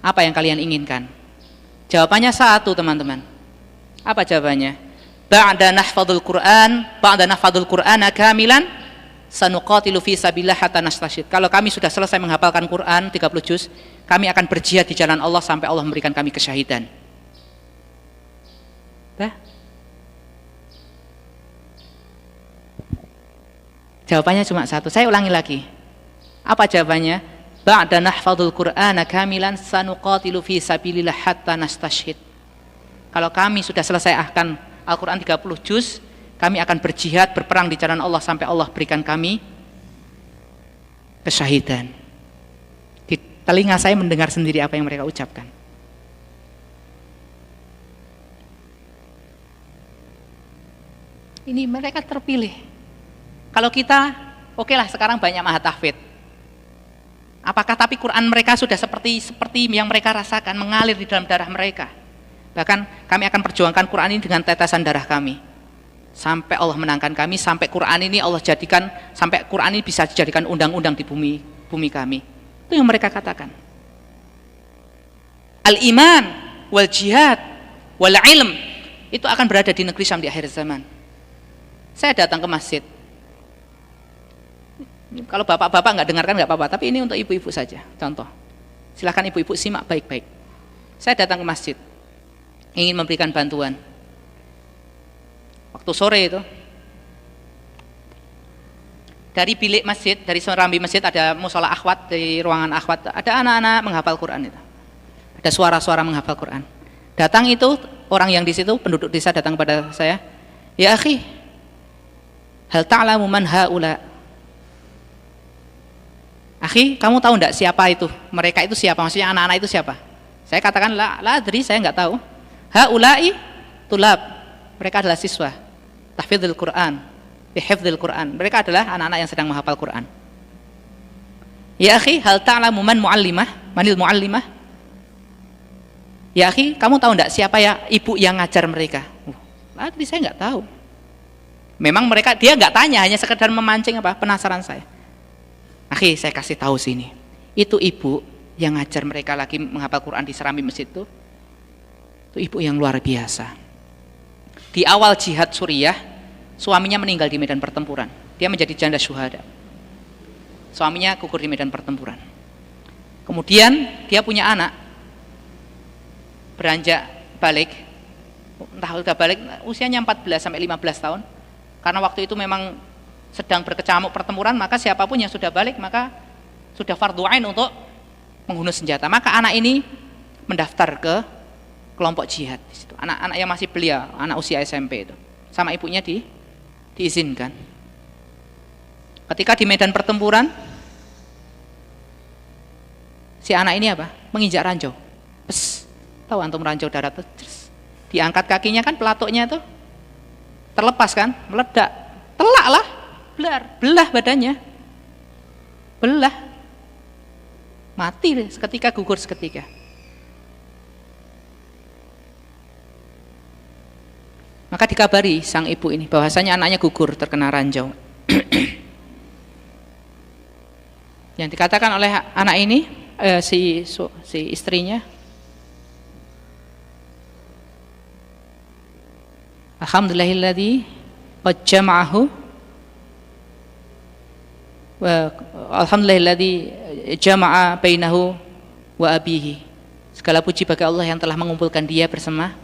Apa yang kalian inginkan? Jawabannya satu, teman-teman. Apa jawabannya? Ba'da nahfadzul Qur'ana kamilan sanuqatilu fi sabilillah hatta nastashhid. Kalau kami sudah selesai menghafalkan Quran 30 juz, kami akan berjihad di jalan Allah sampai Allah memberikan kami kesyahidan. Jawabannya cuma satu. Saya ulangi lagi. Apa jawabannya? Ba'da nahfadzul Qur'ana kamilan sanuqatilu fi sabilillah hatta nastashhid. Kalau kami sudah selesai akan Al-Quran 30 juz, kami akan berjihad, berperang di jalan Allah sampai Allah berikan kami kesyahidan. Di telinga saya mendengar sendiri apa yang mereka ucapkan. Ini mereka terpilih. Kalau kita, oke lah sekarang banyak Ma'had Tahfidz. Apakah tapi Quran mereka sudah seperti yang mereka rasakan, mengalir di dalam darah mereka? Bahkan kami akan perjuangkan Quran ini dengan tetesan darah kami. Sampai Allah menangkan kami, sampai Quran ini Allah jadikan, sampai Quran ini bisa dijadikan undang-undang di bumi kami. Itu yang mereka katakan. Al-iman wal jihad wal ilm itu akan berada di negeri Syam di akhir zaman. Saya datang ke masjid. Kalau bapak-bapak nggak dengarkan nggak apa-apa, tapi ini untuk ibu-ibu saja. Contoh, silakan ibu-ibu simak baik-baik. Saya datang ke masjid, ingin memberikan bantuan. Waktu sore itu, dari bilik masjid, dari serambi masjid ada musola akhwat, di ruangan akhwat ada anak-anak menghafal Quran itu. Ada suara-suara menghafal Quran. Datang itu orang yang di situ, penduduk desa datang kepada saya, ya akhi, hal ta'lamu man haula? Akhi, kamu tahu enggak siapa itu? Mereka itu siapa? Maksudnya anak-anak itu siapa? Saya katakan la adri, saya enggak tahu. Haula'i tulab. Mereka adalah siswa tahfidzul Quran, bihifdzil Quran. Mereka adalah anak-anak yang sedang menghafal Quran. Ya akhi, hal ta'lamu man muallimah? Manil muallimah? Ya akhi, kamu tahu enggak siapa ya ibu yang ngajar mereka? La adri, saya enggak tahu. Memang mereka, dia enggak tanya, hanya sekedar memancing apa? Penasaran saya. Akhi, saya kasih tahu sini. Itu ibu yang ngajar mereka lagi menghafal Quran di serambi masjid itu ibu yang luar biasa. Di awal jihad Suriah, suaminya meninggal di medan pertempuran. Dia menjadi janda syuhada. Suaminya gugur di medan pertempuran. Kemudian dia punya anak, beranjak balik, entah udah balik, usianya 14 sampai 15 tahun. Karena waktu itu memang sedang berkecamuk pertempuran, maka siapapun yang sudah balik maka sudah fardhu ain untuk menghunus senjata. Maka anak ini mendaftar ke kelompok jihad di situ. Anak-anak yang masih belia, anak usia SMP itu, sama ibunya diizinkan. Ketika di medan pertempuran, si anak ini apa? Menginjak ranjau. Pes, tahu antum ranjau darat tuh? Diangkat kakinya kan, pelatuknya tuh terlepas kan, meledak, telak lah, belah badannya, belah, mati seketika, gugur seketika. Maka dikabari sang ibu ini bahwasanya anaknya gugur terkena ranjau. Yang dikatakan oleh anak ini, si istrinya, alhamdulillahilladzi qad jama'ahu wa alhamdulillahilladzi jama'a bainahu wa abihi. Segala puji bagi Allah yang telah mengumpulkan dia bersama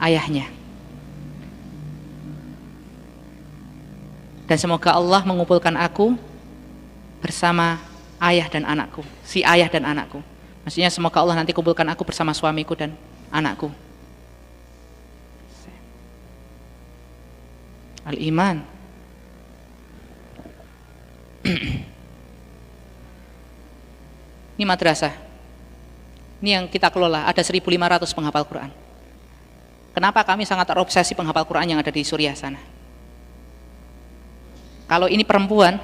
ayahnya. Dan semoga Allah mengumpulkan aku bersama ayah dan anakku, si ayah dan anakku. Maksudnya semoga Allah nanti kumpulkan aku bersama suamiku dan anakku. Al-iman. Ini madrasah. Ini yang kita kelola, ada 1.500 penghafal Quran. Kenapa kami sangat terobsesi penghafal Quran yang ada di Suriah sana? Kalau ini perempuan,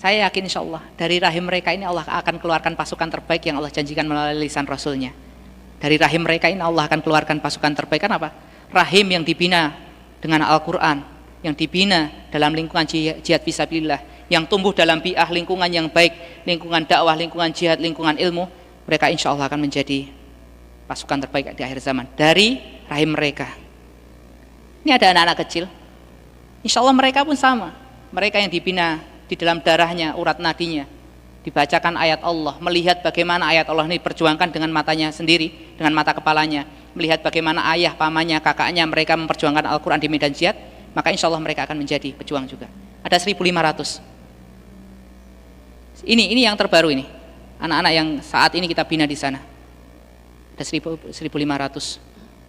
saya yakin insya Allah dari rahim mereka ini Allah akan keluarkan pasukan terbaik yang Allah janjikan melalui lisan Rasulnya. Dari rahim mereka ini Allah akan keluarkan pasukan terbaik. Kenapa? Rahim yang dibina dengan Al-Quran, yang dibina dalam lingkungan jihad fisabilillah, yang tumbuh dalam bi'ah lingkungan yang baik, lingkungan dakwah, lingkungan jihad, lingkungan ilmu, mereka insya Allah akan menjadi pasukan terbaik di akhir zaman dari rahim mereka. Ini ada anak-anak kecil, insya Allah mereka pun sama. Mereka yang dibina di dalam darahnya, urat nadinya, dibacakan ayat Allah, melihat bagaimana ayat Allah ini diperjuangkan dengan matanya sendiri, dengan mata kepalanya, melihat bagaimana ayah, pamannya, kakaknya mereka memperjuangkan Al-Quran di medan jihad, maka insya Allah mereka akan menjadi pejuang juga. Ada 1.500. Ini yang terbaru ini, anak-anak yang saat ini kita bina di sana. Ada 1.500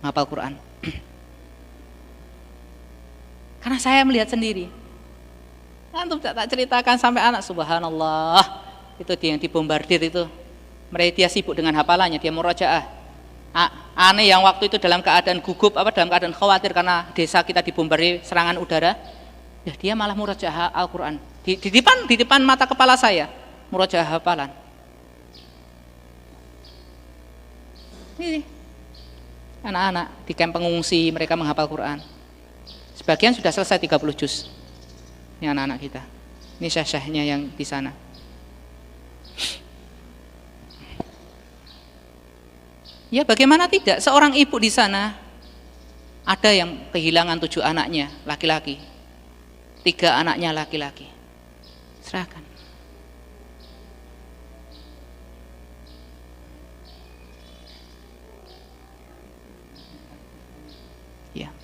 menghafal Quran. Karena saya melihat sendiri. Antum tak ceritakan sampai anak, subhanallah, itu dia yang dibombardir itu. Mereka dia sibuk dengan hafalannya, dia murojaah. Aneh yang waktu itu dalam keadaan gugup, dalam keadaan khawatir karena desa kita dibombardir serangan udara, ya dia malah murojaah Al-Quran di depan mata kepala saya, murojaah hafalan. Ini anak-anak di kamp pengungsi mereka menghafal Quran. Sebagian sudah selesai 30 juz. Ini anak-anak kita. Ini syekh-syekhnya yang di sana. Ya bagaimana tidak, seorang ibu di sana ada yang kehilangan 7 anaknya laki-laki, 3 anaknya laki-laki. Serahkan. Ya.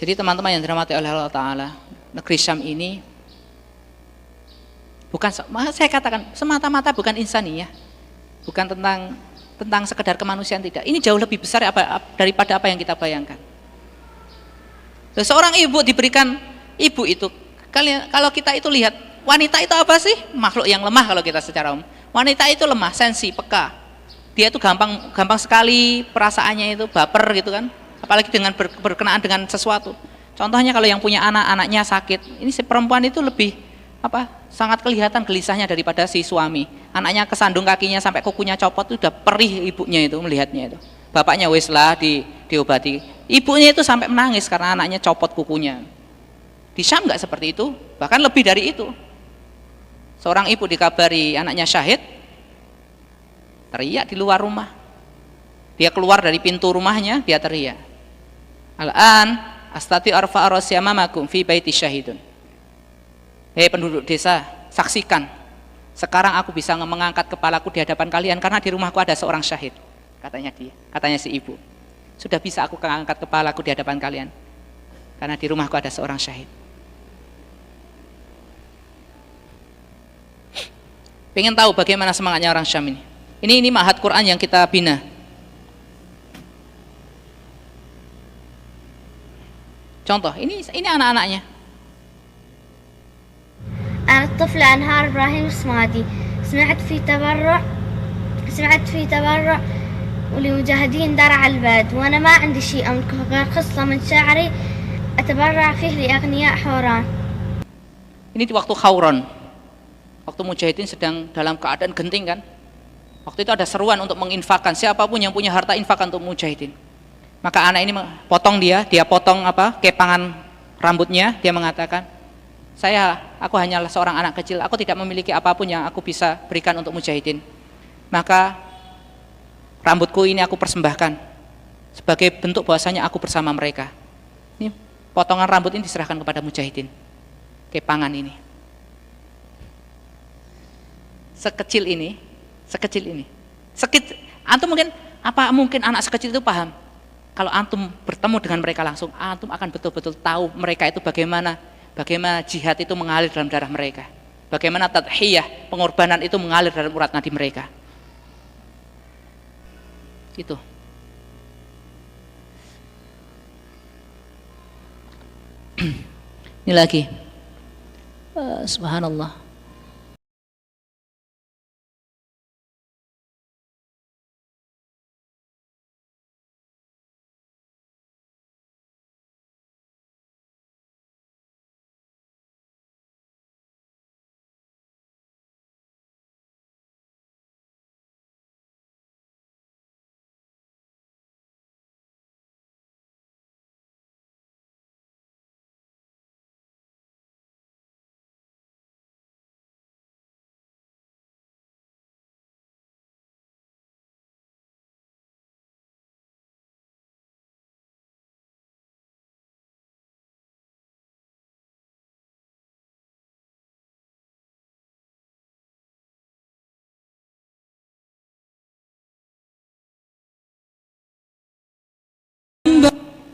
Jadi teman-teman yang dirahmati oleh Allah Ta'ala, negeri Syam ini bukan, saya katakan semata-mata bukan insaniyah, bukan tentang sekedar kemanusiaan, tidak. Ini jauh lebih besar daripada apa yang kita bayangkan. Seorang ibu diberikan, ibu itu, kalau kita itu lihat, wanita itu apa sih? Makhluk yang lemah kalau kita secara umum. Wanita itu lemah, sensi, peka. Dia itu gampang sekali perasaannya itu baper gitu kan. Apalagi dengan berkenaan dengan sesuatu. Contohnya kalau yang punya anaknya sakit, ini si perempuan itu lebih sangat kelihatan gelisahnya daripada si suami. Anaknya kesandung kakinya sampai kukunya copot, itu udah perih ibunya itu melihatnya itu. Bapaknya wis lah diobati. Ibunya itu sampai menangis karena anaknya copot kukunya. Di Syam nggak seperti itu, bahkan lebih dari itu. Seorang ibu dikabari anaknya syahid, teriak di luar rumah. Dia keluar dari pintu rumahnya, dia teriak. Al-an astati arfa'a rasya mamakum fi baiti syahidun. Hei penduduk desa, saksikan. Sekarang aku bisa mengangkat kepalaku di hadapan kalian karena di rumahku ada seorang syahid. Katanya si ibu. Sudah bisa aku angkat kepalaku di hadapan kalian karena di rumahku ada seorang syahid. Pengen tahu bagaimana semangatnya orang Syam ini? Ini ma'had Quran yang kita bina. Contoh, ini anak-anaknya. أنا الطفلة أنهار إبراهيم الصمادي سمعت في تبرع ولمجاهدين درع البلد وأنا ما عندي شيء أملكه غير خصلة من شعري أتبرع فيه لأغنياء حوران. Ini di waktu Khauran, waktu mujahidin sedang dalam keadaan genting kan. Waktu itu ada seruan untuk menginfakkan, siapapun yang punya harta infakkan untuk mujahidin. Maka anak ini potong dia potong kepangan rambutnya, dia mengatakan, aku hanyalah seorang anak kecil, aku tidak memiliki apapun yang aku bisa berikan untuk mujahidin. Maka rambutku ini aku persembahkan sebagai bentuk bahwasanya aku bersama mereka. Ini potongan rambut ini diserahkan kepada mujahidin, kepangan ini. Sekecil ini. Antum mungkin anak sekecil itu paham? Kalau antum bertemu dengan mereka langsung, antum akan betul-betul tahu mereka itu bagaimana jihad itu mengalir dalam darah mereka, bagaimana tadhiyah, pengorbanan itu mengalir dalam urat nadi mereka. Itu. Ini lagi. Subhanallah.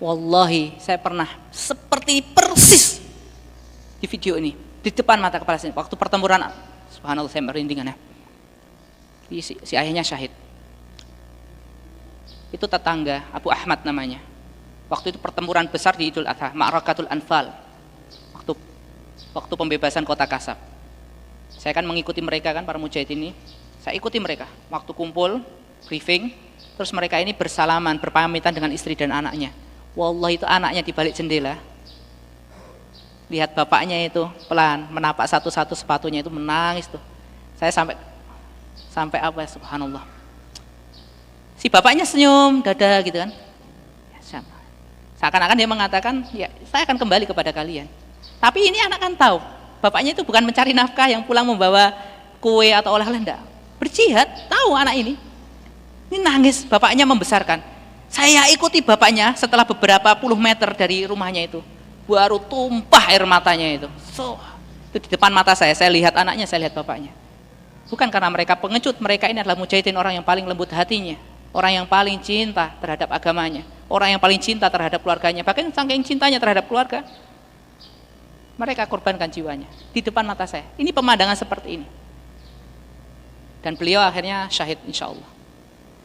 Wallahi, saya pernah seperti persis di video ini, di depan mata kepala saya. Waktu pertempuran, subhanallah, saya merinding ya. Si ayahnya syahid. Itu tetangga, Abu Ahmad namanya. Waktu itu pertempuran besar di Idul Adha, Ma'rakatul Anfal. Waktu pembebasan kota Kasab. Saya kan mengikuti mereka kan, para mujahid ini. Saya ikuti mereka. Waktu kumpul, briefing, terus mereka ini bersalaman, berpamitan dengan istri dan anaknya. Wallahi, itu anaknya di balik jendela. Lihat bapaknya itu pelan menapak satu-satu sepatunya, itu menangis tuh. Saya sampai apa, subhanallah. Si bapaknya senyum, dada gitu kan. Ya, seakan-akan dia mengatakan, ya saya akan kembali kepada kalian. Tapi ini anak kan tahu, bapaknya itu bukan mencari nafkah yang pulang membawa kue atau oleh-oleh, enggak. berjihad, tahu anak ini nangis, bapaknya membesarkan. Saya ikuti bapaknya setelah beberapa puluh meter dari rumahnya itu, baru tumpah air matanya itu. Itu di depan mata saya lihat anaknya, saya lihat bapaknya. Bukan karena mereka pengecut, mereka ini adalah mujahidin, orang yang paling lembut hatinya, orang yang paling cinta terhadap agamanya, orang yang paling cinta terhadap keluarganya, bahkan saking cintanya terhadap keluarga, mereka korbankan jiwanya di depan mata saya. Ini pemandangan seperti ini. Dan beliau akhirnya syahid insya Allah.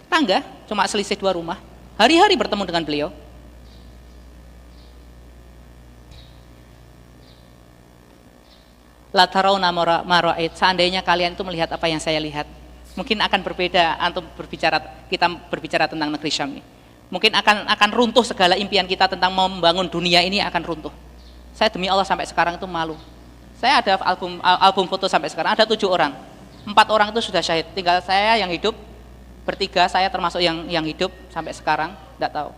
Tangga, cuma selisih 2 rumah, hari-hari bertemu dengan beliau. La tarawna ma ra'ait, seandainya kalian itu melihat apa yang saya lihat, mungkin akan berbeda antum kita berbicara tentang negeri Syam ini. Mungkin akan runtuh segala impian kita tentang membangun dunia ini, akan runtuh. Saya demi Allah sampai sekarang itu malu. Saya ada album foto sampai sekarang, ada 7 orang. 4 orang itu sudah syahid, tinggal saya yang hidup, bertiga, saya termasuk yang hidup sampai sekarang, tidak tahu.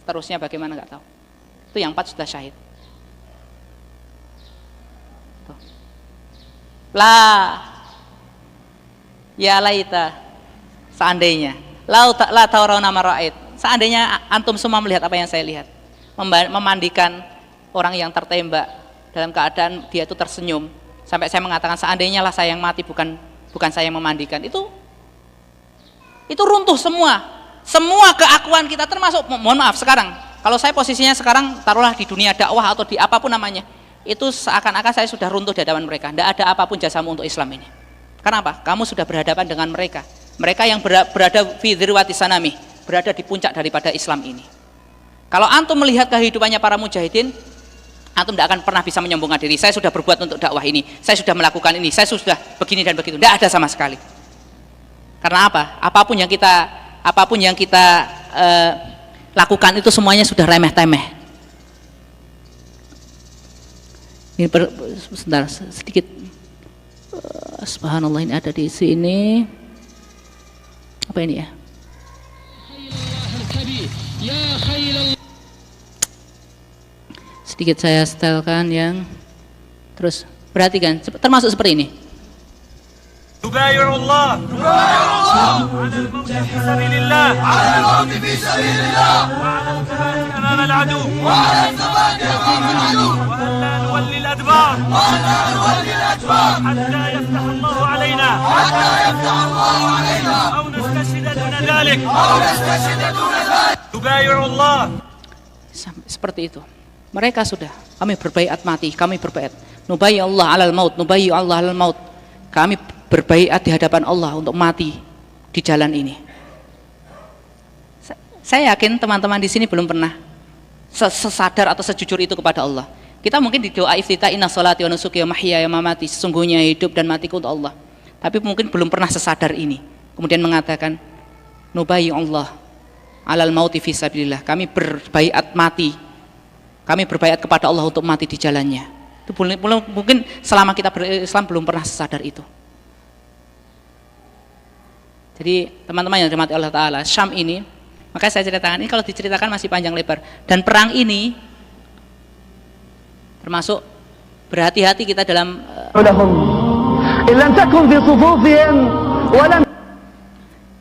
Seterusnya bagaimana nggak tahu. Itu yang 4 sudah syahid. Tuh. Ya laita, seandainya la tarawna ma ra'ait, seandainya antum semua melihat apa yang saya lihat, memandikan orang yang tertembak dalam keadaan dia itu tersenyum, sampai saya mengatakan seandainya lah saya yang mati, bukan saya yang memandikan, itu runtuh semua keakuan kita, termasuk mohon maaf sekarang, kalau saya posisinya sekarang taruhlah di dunia dakwah atau di apapun namanya, itu seakan-akan saya sudah runtuh di hadapan mereka. Tidak ada apapun jasamu untuk Islam ini. Kenapa? Kamu sudah berhadapan dengan mereka yang berada fi dzirwati sanami, berada di puncak daripada Islam ini. Kalau antum melihat kehidupannya para mujahidin, antum tidak akan pernah bisa menyombongkan diri, saya sudah berbuat untuk dakwah ini, saya sudah melakukan ini, saya sudah begini dan begitu. Tidak ada sama sekali. Karena apa? Apapun yang kita lakukan itu semuanya sudah remeh-temeh. Ini sebentar sedikit. Subhanallah, ini ada di sini. Apa ini ya? Sedikit saya setelkan yang terus perhatikan, termasuk seperti ini. تبايع الله على الموت في سبيل الله وعلى الثبات أمام العدو وأن لا نولي الأدبار حتى يفتح الله علينا أو نستشهد دون ذلك تبايع الله. Seperti itu. Mereka sudah, kami berbaiat mati, kami berbaiat. Nubayyi Allah alal maut, nubayyi Allah alal maut. Kami berbaiat di hadapan Allah untuk mati di jalan ini. Saya yakin teman-teman di sini belum pernah sesadar atau sejujur itu kepada Allah. Kita mungkin di doa iftitah inna sholati wa nusuki wa mahyaya wa mamati, sesungguhnya hidup dan matiku untuk Allah. Tapi mungkin belum pernah sesadar ini. Kemudian mengatakan nubayyi Allah alal mauti fi sabilillah. Kami berbaiat mati. Kami berbaiat kepada Allah untuk mati di jalannya. Itu mungkin selama kita berislam belum pernah sesadar itu. Jadi teman-teman yang dirahmati Allah Ta'ala, Syam ini, makanya saya ceritakan, ini kalau diceritakan masih panjang lebar. Dan perang ini termasuk berhati-hati kita dalam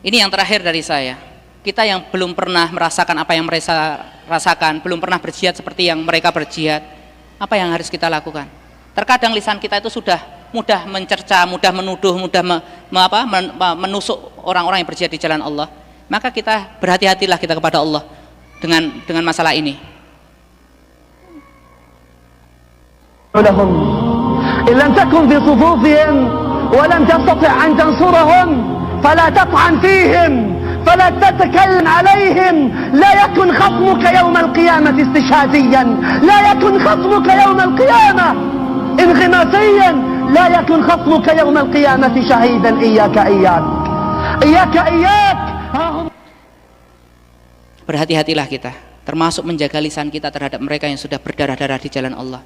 ini yang terakhir dari saya. Kita yang belum pernah merasakan apa yang mereka rasakan, belum pernah berjihad seperti yang mereka berjihad, apa yang harus kita lakukan? Terkadang lisan kita itu sudah mudah mencerca, mudah menuduh, mudah menusuk orang-orang yang berjihad di jalan Allah. Maka kita berhati-hatilah kita kepada Allah dengan masalah ini. إن لم تكن في صفوفهم ولم تستطع أن تنصرهم فلا تطعن فيهم فلا تتكلم عليهم لا يكن خصمك يوم القيامة استشهاديا لا يكن خصمك يوم القيامة انغماسيا لا يكن خصمك يوم القيامة شهيدا إياك Berhati-hatilah kita, termasuk menjaga lisan kita terhadap mereka yang sudah berdarah-darah di jalan Allah.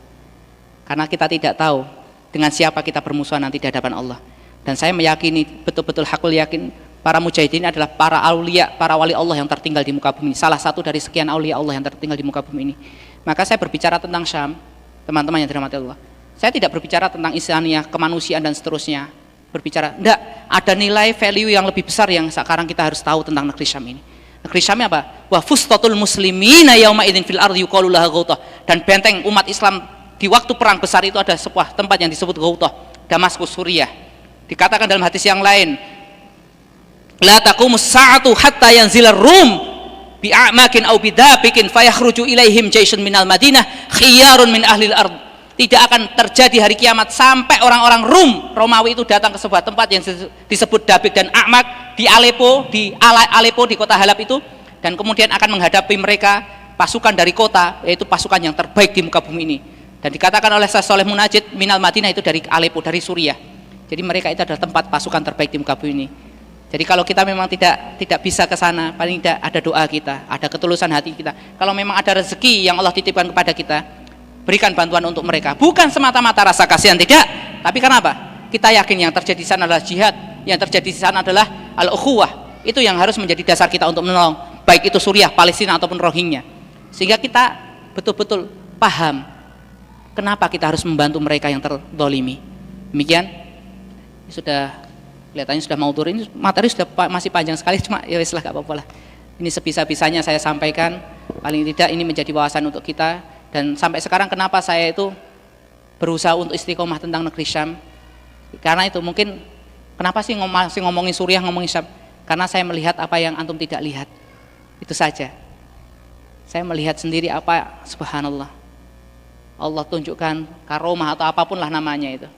Karena kita tidak tahu dengan siapa kita bermusuhan nanti di hadapan Allah. Dan saya meyakini, betul-betul hakul yakin, para mujahidin adalah para aulia, para wali Allah yang tertinggal di muka bumi. Salah satu dari sekian aulia Allah yang tertinggal di muka bumi ini. Maka saya berbicara tentang Syam, teman-teman yang dirahmati Allah. Saya tidak berbicara tentang insaniyah, kemanusiaan dan seterusnya. berbicara. Enggak, ada nilai value yang lebih besar yang sekarang kita harus tahu tentang negeri Syam ini. Negeri Syam apa? Wa fustatul muslimina yauma idzin fil ardi yuqalu laha Ghautah. Dan benteng umat Islam di waktu perang besar itu ada sebuah tempat yang disebut Ghautah, Damaskus, Suriah. Dikatakan dalam hadis yang lain, la taqumus sa'atu hatta yanzilar rum bi'amakin aw bidabikin fayakhruju ilaihim jaisun minal madinah khiyarun min ahlil ard. Tidak akan terjadi hari kiamat sampai orang-orang Romawi itu datang ke sebuah tempat yang disebut Dabik dan Amak di Aleppo, di kota Halab itu, dan kemudian akan menghadapi mereka pasukan dari kota, yaitu pasukan yang terbaik di muka bumi ini. Dan dikatakan oleh Syekh Shalih Munajjid, minal Madinah itu dari Aleppo, dari Suriah. Jadi mereka itu adalah tempat pasukan terbaik di muka bumi ini. Jadi kalau kita memang tidak bisa ke sana, paling tidak ada doa kita, ada ketulusan hati kita. Kalau memang ada rezeki yang Allah titipkan kepada kita, berikan bantuan untuk mereka. Bukan semata-mata rasa kasihan, tidak. Tapi kenapa? Kita yakin yang terjadi di sana adalah jihad, yang terjadi di sana adalah al-ukhuwah. Itu yang harus menjadi dasar kita untuk menolong, baik itu Suriah, Palestina ataupun Rohingya. Sehingga kita betul-betul paham kenapa kita harus membantu mereka yang terzalimi. Demikian. Sudah kelihatannya sudah mau turun, materi sudah masih panjang sekali, cuma ya weslah gak apa-apa lah. Ini sebisa-bisanya saya sampaikan, paling tidak ini menjadi wawasan untuk kita. Dan sampai sekarang kenapa saya itu berusaha untuk istiqomah tentang negeri Syam, karena itu mungkin kenapa sih masih ngomongin Suriah, ngomongin Syam, karena saya melihat apa yang antum tidak lihat, itu saja. Saya melihat sendiri apa, subhanallah, Allah tunjukkan karomah atau apapun lah namanya itu.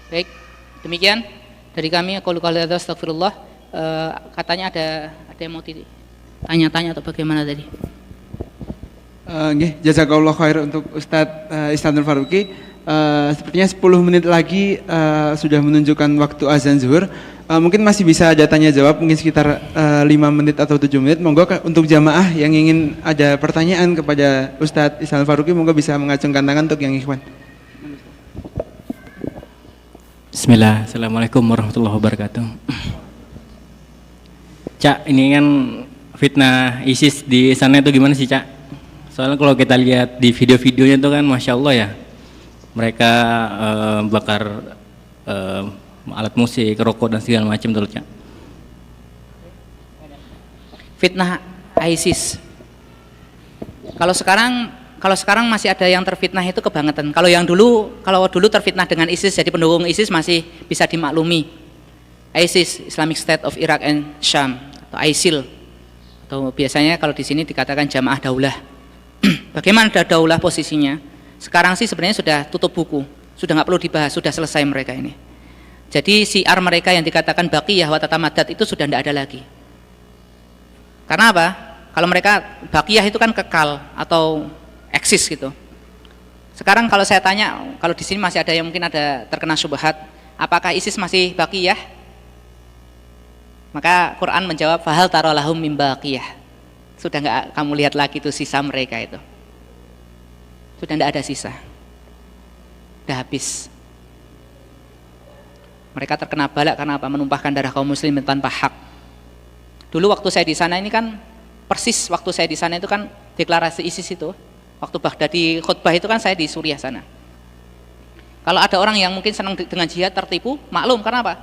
Baik, demikian dari kami. Aku luka-luka astagfirullah. Katanya ada yang mau tanya-tanya atau bagaimana tadi? Jazakallah khair untuk Ustadz Ihsanul Faruqi. Sepertinya 10 menit lagi sudah menunjukkan waktu azan zuhur. Mungkin masih bisa ada tanya jawab, mungkin sekitar 5 menit atau 7 menit. Monggo untuk jamaah yang ingin ada pertanyaan kepada Ustadz Ihsanul Faruqi, monggo bisa mengacungkan tangan untuk yang ikhwan. Bismillah, Assalamualaikum warahmatullahi wabarakatuh. Cak, ini kan fitnah ISIS di sana itu gimana sih, Cak? Soalnya kalau kita lihat di video-videonya itu kan Masya Allah ya, mereka bakar alat musik, rokok dan segala macam tuh, Cak. Fitnah ISIS. Kalau sekarang masih ada yang terfitnah itu kebangetan. Kalau dulu terfitnah dengan ISIS, jadi pendukung ISIS masih bisa dimaklumi. ISIS, Islamic State of Iraq and Sham, atau ISIL, atau biasanya kalau di sini dikatakan Jamaah Daulah. Bagaimana Daulah posisinya? Sekarang sih sebenarnya sudah tutup buku, sudah nggak perlu dibahas, sudah selesai mereka ini. Jadi syiar mereka yang dikatakan Baqiyah wa Tatamaddad itu sudah tidak ada lagi. Karena apa? Kalau mereka Baqiyah itu kan kekal atau eksis gitu. Sekarang kalau saya tanya, kalau di sini masih ada yang mungkin ada terkena syubhat, apakah ISIS masih baqiyah? Maka Quran menjawab, fahal tara lahum mim baqiyah. Sudah enggak kamu lihat lagi itu sisa mereka itu. Sudah enggak ada sisa. Sudah habis. Mereka terkena balak karena apa? Menumpahkan darah kaum muslimin tanpa hak. Dulu waktu saya di sana ini kan persis waktu saya di sana itu kan deklarasi ISIS itu. Waktu Baghdadi khutbah itu kan saya di Suriah sana. Kalau ada orang yang mungkin senang dengan jihad tertipu, maklum karena apa?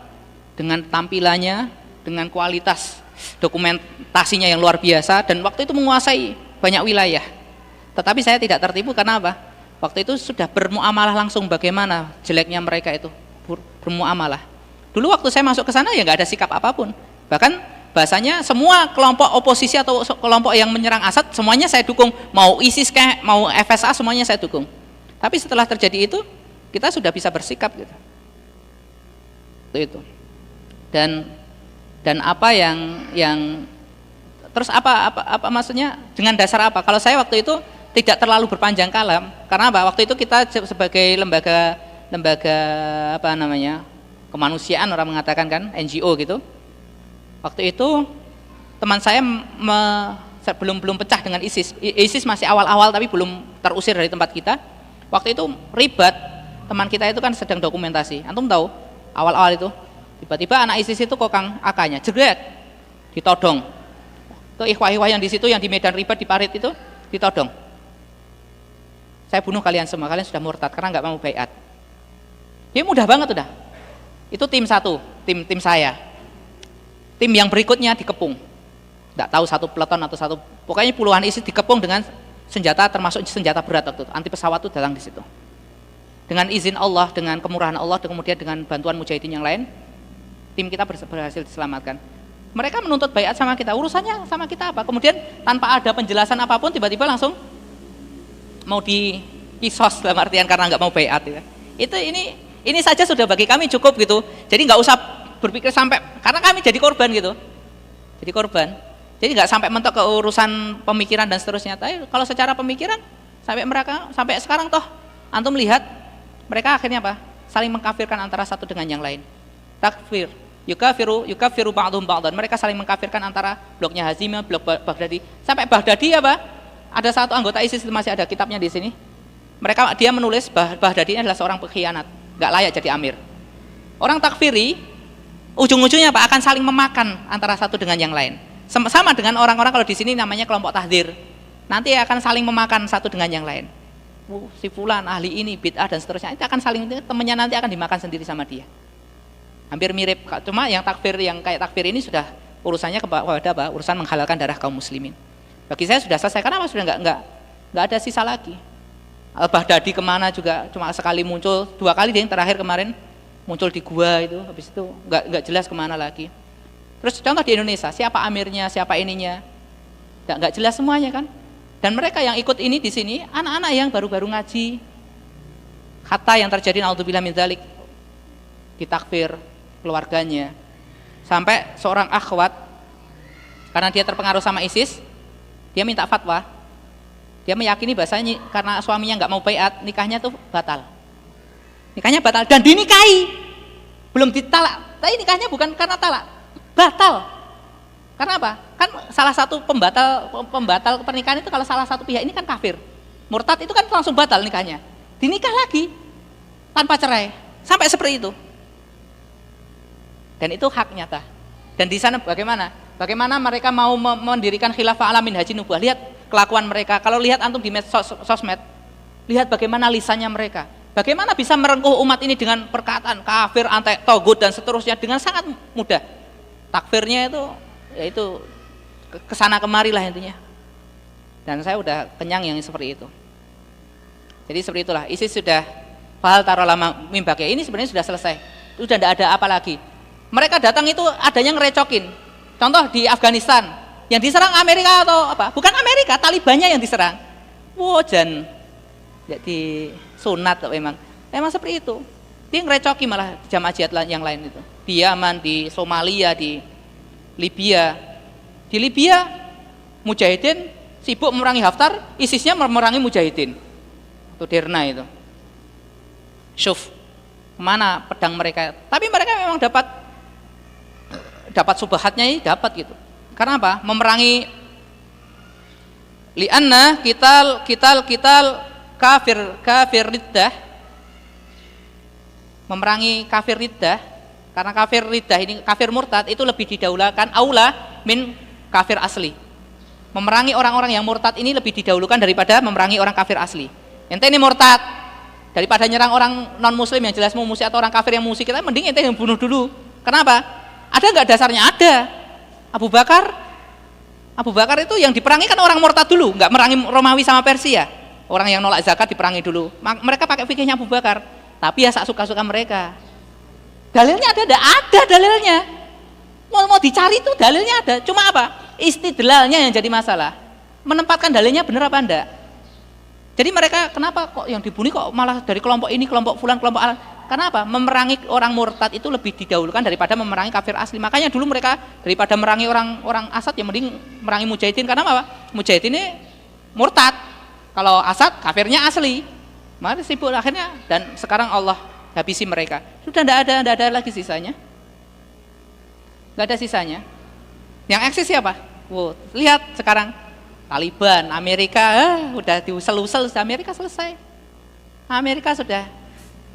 Dengan tampilannya, dengan kualitas dokumentasinya yang luar biasa, dan waktu itu menguasai banyak wilayah. Tetapi saya tidak tertipu karena apa? Waktu itu sudah bermuamalah langsung bagaimana jeleknya mereka itu bermuamalah. Dulu waktu saya masuk ke sana ya nggak ada sikap apapun. Bahkan bahasanya semua kelompok oposisi atau kelompok yang menyerang Asad semuanya saya dukung, mau ISIS kayak mau FSA semuanya saya dukung. Tapi setelah terjadi itu kita sudah bisa bersikap gitu. Itu. Dan apa yang terus apa maksudnya dengan dasar apa? Kalau saya waktu itu tidak terlalu berpanjang kalam karena apa? Waktu itu kita sebagai lembaga apa namanya? Kemanusiaan orang mengatakan kan, NGO gitu. Waktu itu teman saya belum pecah dengan ISIS. ISIS masih awal-awal tapi belum terusir dari tempat kita. Waktu itu ribet, teman kita itu kan sedang dokumentasi. Antum tahu, awal-awal itu tiba-tiba anak ISIS itu kokang AK-nya, jegrek, ditodong. Itu ikhwah-ikhwah yang di situ yang di medan ribet di parit itu ditodong. saya bunuh kalian semua, kalian sudah murtad karena nggak mau baiat. Ya mudah banget udah. Itu tim satu, tim saya. Tim yang berikutnya dikepung. Nggak tahu satu peleton atau satu, pokoknya puluhan ISIS dikepung dengan senjata, termasuk senjata berat waktu itu. Anti pesawat itu datang di situ. Dengan izin Allah, dengan kemurahan Allah, dan kemudian dengan bantuan mujahidin yang lain, tim kita berhasil diselamatkan. Mereka menuntut baiat sama kita, urusannya sama kita apa? Kemudian tanpa ada penjelasan apapun, tiba-tiba langsung mau dikisos dalam artian karena nggak mau baiat. Ya. Ini saja sudah bagi kami cukup gitu. Jadi nggak usah berpikir sampai, karena kami jadi korban gitu. Jadi korban. Jadi nggak sampai mentok ke urusan pemikiran dan seterusnya. Tapi kalau secara pemikiran sampai sekarang toh antum lihat mereka akhirnya apa? Saling mengkafirkan antara satu dengan yang lain. Takfir, yukafiru ba'dhum ba'dhan. Mereka saling mengkafirkan antara bloknya Hazimah, blok Baghdadi. Sampai Baghdadi apa? Ada satu anggota ISIS itu masih ada kitabnya di sini. Dia menulis Baghdadi ini adalah seorang pengkhianat, nggak layak jadi amir. Orang takfiri ujung-ujungnya apa? Akan saling memakan antara satu dengan yang lain. Sama dengan orang-orang kalau di sini namanya kelompok tahdzir. Nanti akan saling memakan satu dengan yang lain. Si fulan ahli ini bid'ah dan seterusnya, itu akan saling, temannya nanti akan dimakan sendiri sama dia. Hampir mirip, cuma yang kayak takfir ini sudah urusannya kepada apa? Urusan menghalalkan darah kaum muslimin. Bagi saya sudah selesai, karena sudah nggak ada sisa lagi. Al-Baghdadi kemana juga cuma sekali muncul, 2 kali dia yang terakhir kemarin muncul di gua itu, habis itu nggak jelas kemana lagi. Terus contoh di Indonesia, siapa amirnya, siapa ininya, nggak jelas semuanya kan. Dan mereka yang ikut ini di sini anak-anak yang baru-baru ngaji, hatta yang terjadi naudzubillah min dzalik, ditakfir keluarganya, sampai seorang akhwat karena dia terpengaruh sama ISIS, dia minta fatwa, dia meyakini bahasanya karena suaminya nggak mau baiat, nikahnya tuh batal, dan dinikahi, belum ditalak, tapi nikahnya bukan karena talak, batal. Karena apa? Kan salah satu pembatal pernikahan itu kalau salah satu pihak ini kan kafir, murtad, itu kan langsung batal nikahnya, dinikah lagi tanpa cerai, sampai seperti itu. Dan itu hak nyata. Dan di sana bagaimana mereka mau mendirikan khilafah alamin haji nubuah. Lihat kelakuan mereka. Kalau lihat antum di sosmed, lihat bagaimana lisannya mereka. Bagaimana bisa merengkuh umat ini dengan perkataan kafir, anti togut dan seterusnya dengan sangat mudah. Takfirnya itu yaitu kesana kemari lah intinya. Dan saya udah kenyang yang seperti itu. Jadi seperti itulah, ISIS sudah fahal taro lama mimbak ya, ini sebenarnya sudah selesai, sudah tidak ada apa lagi. Mereka datang itu adanya ngerecokin. Contoh di Afghanistan, yang diserang Amerika atau apa? Bukan Amerika, Talibannya yang diserang. Wow, dan jadi sunat memang seperti itu. Dia ngerecoki malah jamaah jihad yang lain itu. Di Yaman, di Somalia, di Libya. Di Libya mujahidin sibuk memerangi Haftar, ISISnya memerangi mujahidin. Itu Derna itu. Syuf, kemana pedang mereka? Tapi mereka memang dapat subhatnya ini, dapat gitu. Karena apa? Memerangi li'anna kital kafir riddah. Memerangi kafir riddah. Karena kafir riddah ini, kafir murtad itu lebih didahulukan aula min kafir asli. Memerangi orang-orang yang murtad ini lebih didahulukan daripada memerangi orang kafir asli. Ente ini murtad, daripada nyerang orang non muslim yang jelas mau musuh atau orang kafir yang musuh kita, mending ente yang bunuh dulu. Kenapa? Ada nggak dasarnya? Ada. Abu Bakar itu yang diperangi kan orang murtad dulu, nggak merangi Romawi sama Persia. Orang yang nolak zakat diperangi dulu. Mereka pakai fikihnya Abu Bakar, tapi ya sak suka-suka mereka. Dalilnya ada dalilnya. Mau dicari itu dalilnya ada. Cuma apa? Istidlalnya yang jadi masalah. Menempatkan dalilnya benar apa enggak? Jadi mereka kenapa kok yang dibunuh kok malah dari kelompok ini, kelompok fulan, kelompok alan? Karena apa? Memerangi orang murtad itu lebih didahulukan daripada memerangi kafir asli. Makanya dulu mereka daripada memerangi orang Asad yang mending memerangi mujahidin. Karena apa? Mujahidin ini murtad. Kalau Asad kafirnya asli. Maka sibuk akhirnya, dan sekarang Allah habisi mereka. Sudah tidak ada lagi sisanya. Nggak ada sisanya. Yang eksis siapa? Wow, lihat sekarang Taliban, Amerika, udah diusel-usel, Amerika selesai. Amerika sudah,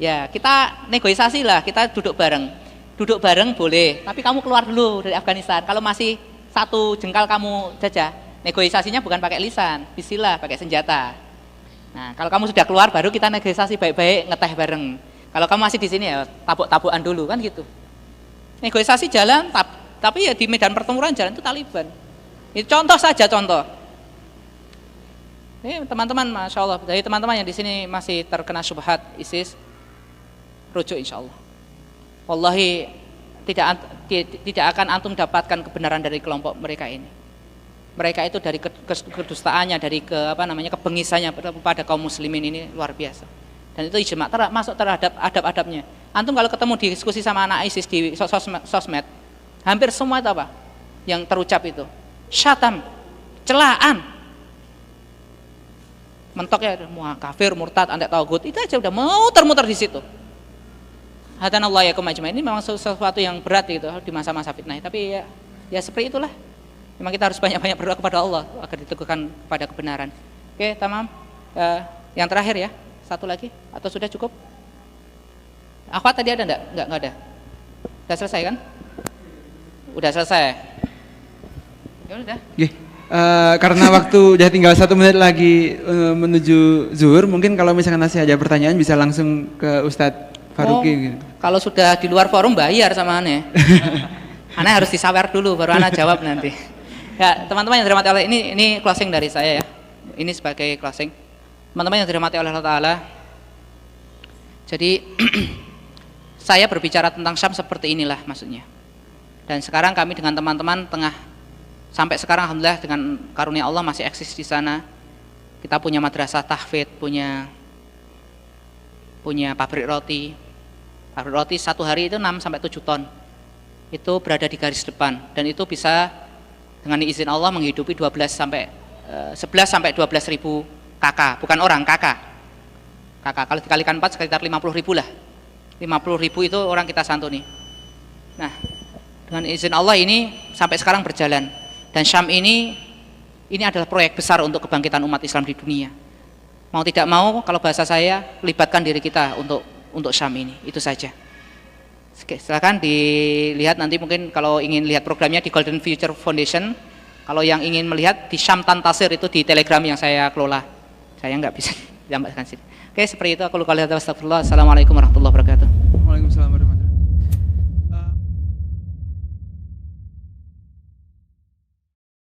ya kita negosiasi lah, kita duduk bareng boleh, tapi kamu keluar dulu dari Afghanistan. Kalau masih satu jengkal kamu jajah, negosiasinya bukan pakai lisan, bismillah, pakai senjata. Nah, kalau kamu sudah keluar baru kita negosiasi baik-baik, ngeteh bareng. Kalau kamu masih di sini ya tabuk-tabukan dulu kan gitu. Negosiasi jalan, tapi ya di medan pertempuran jalan itu Taliban. Ini contoh saja contoh. Ini teman-teman, masya Allah, dari teman-teman yang di sini masih terkena syubhat ISIS, rujuk insya Allah. Wallahi tidak akan antum dapatkan kebenaran dari kelompok mereka ini. Mereka itu dari kedustaannya, dari kebengisannya pada kaum muslimin ini luar biasa. Dan itu ijma masuk terhadap adab-adabnya. Antum kalau ketemu diskusi sama anak ISIS di sosmed, hampir semua itu apa? Yang terucap itu syatam, celaan, mentok ya, kafir, murtad, anda tauhid, itu aja udah muter-muter di situ. Hadanallah yakum ajmain. Ini memang sesuatu yang berat gitu di masa-masa fitnah. Tapi ya seperti itulah. Memang kita harus banyak-banyak berdoa kepada Allah agar diteguhkan pada kebenaran. Oke, tamam. Yang terakhir ya, satu lagi atau sudah cukup? Akhwat tadi ada enggak? Enggak ada. Sudah selesai kan? Udah selesai. Ya udah. Karena waktu udah tinggal 1 menit lagi menuju zuhur, mungkin kalau misalkan masih ada pertanyaan bisa langsung ke Ustadz Faruqi. Gitu. Kalau sudah di luar forum bayar sama Ane. Ane harus disawer dulu baru Ane jawab nanti. Ya, teman-teman yang dirahmati Allah, ini closing dari saya ya. Ini sebagai closing. Teman-teman yang dirahmati oleh Allah Ta'ala. Jadi saya berbicara tentang Syam seperti inilah maksudnya. Dan sekarang kami dengan teman-teman sampai sekarang alhamdulillah dengan karunia Allah masih eksis di sana. Kita punya madrasah tahfidz, punya pabrik roti. Pabrik roti satu hari itu 6 sampai 7 ton. Itu berada di garis depan dan itu bisa dengan izin Allah menghidupi 11 sampai 12 ribu kakak, bukan orang, kakak. Kalau dikalikan 4 sekitar 50 ribu lah. 50 ribu itu orang kita santuni. Nah, dengan izin Allah ini sampai sekarang berjalan. Dan Syam ini adalah proyek besar untuk kebangkitan umat Islam di dunia. Mau tidak mau, kalau bahasa saya, libatkan diri kita untuk Syam ini. Itu saja. Oke, silakan dilihat nanti mungkin kalau ingin lihat programnya di Golden Future Foundation. Kalau yang ingin melihat di Syam Tantasir itu di Telegram yang saya kelola. Saya nggak bisa menyampaikan sini. Oke, seperti itu. Aku lupa lihat. Astagfirullah. Assalamualaikum warahmatullahi wabarakatuh.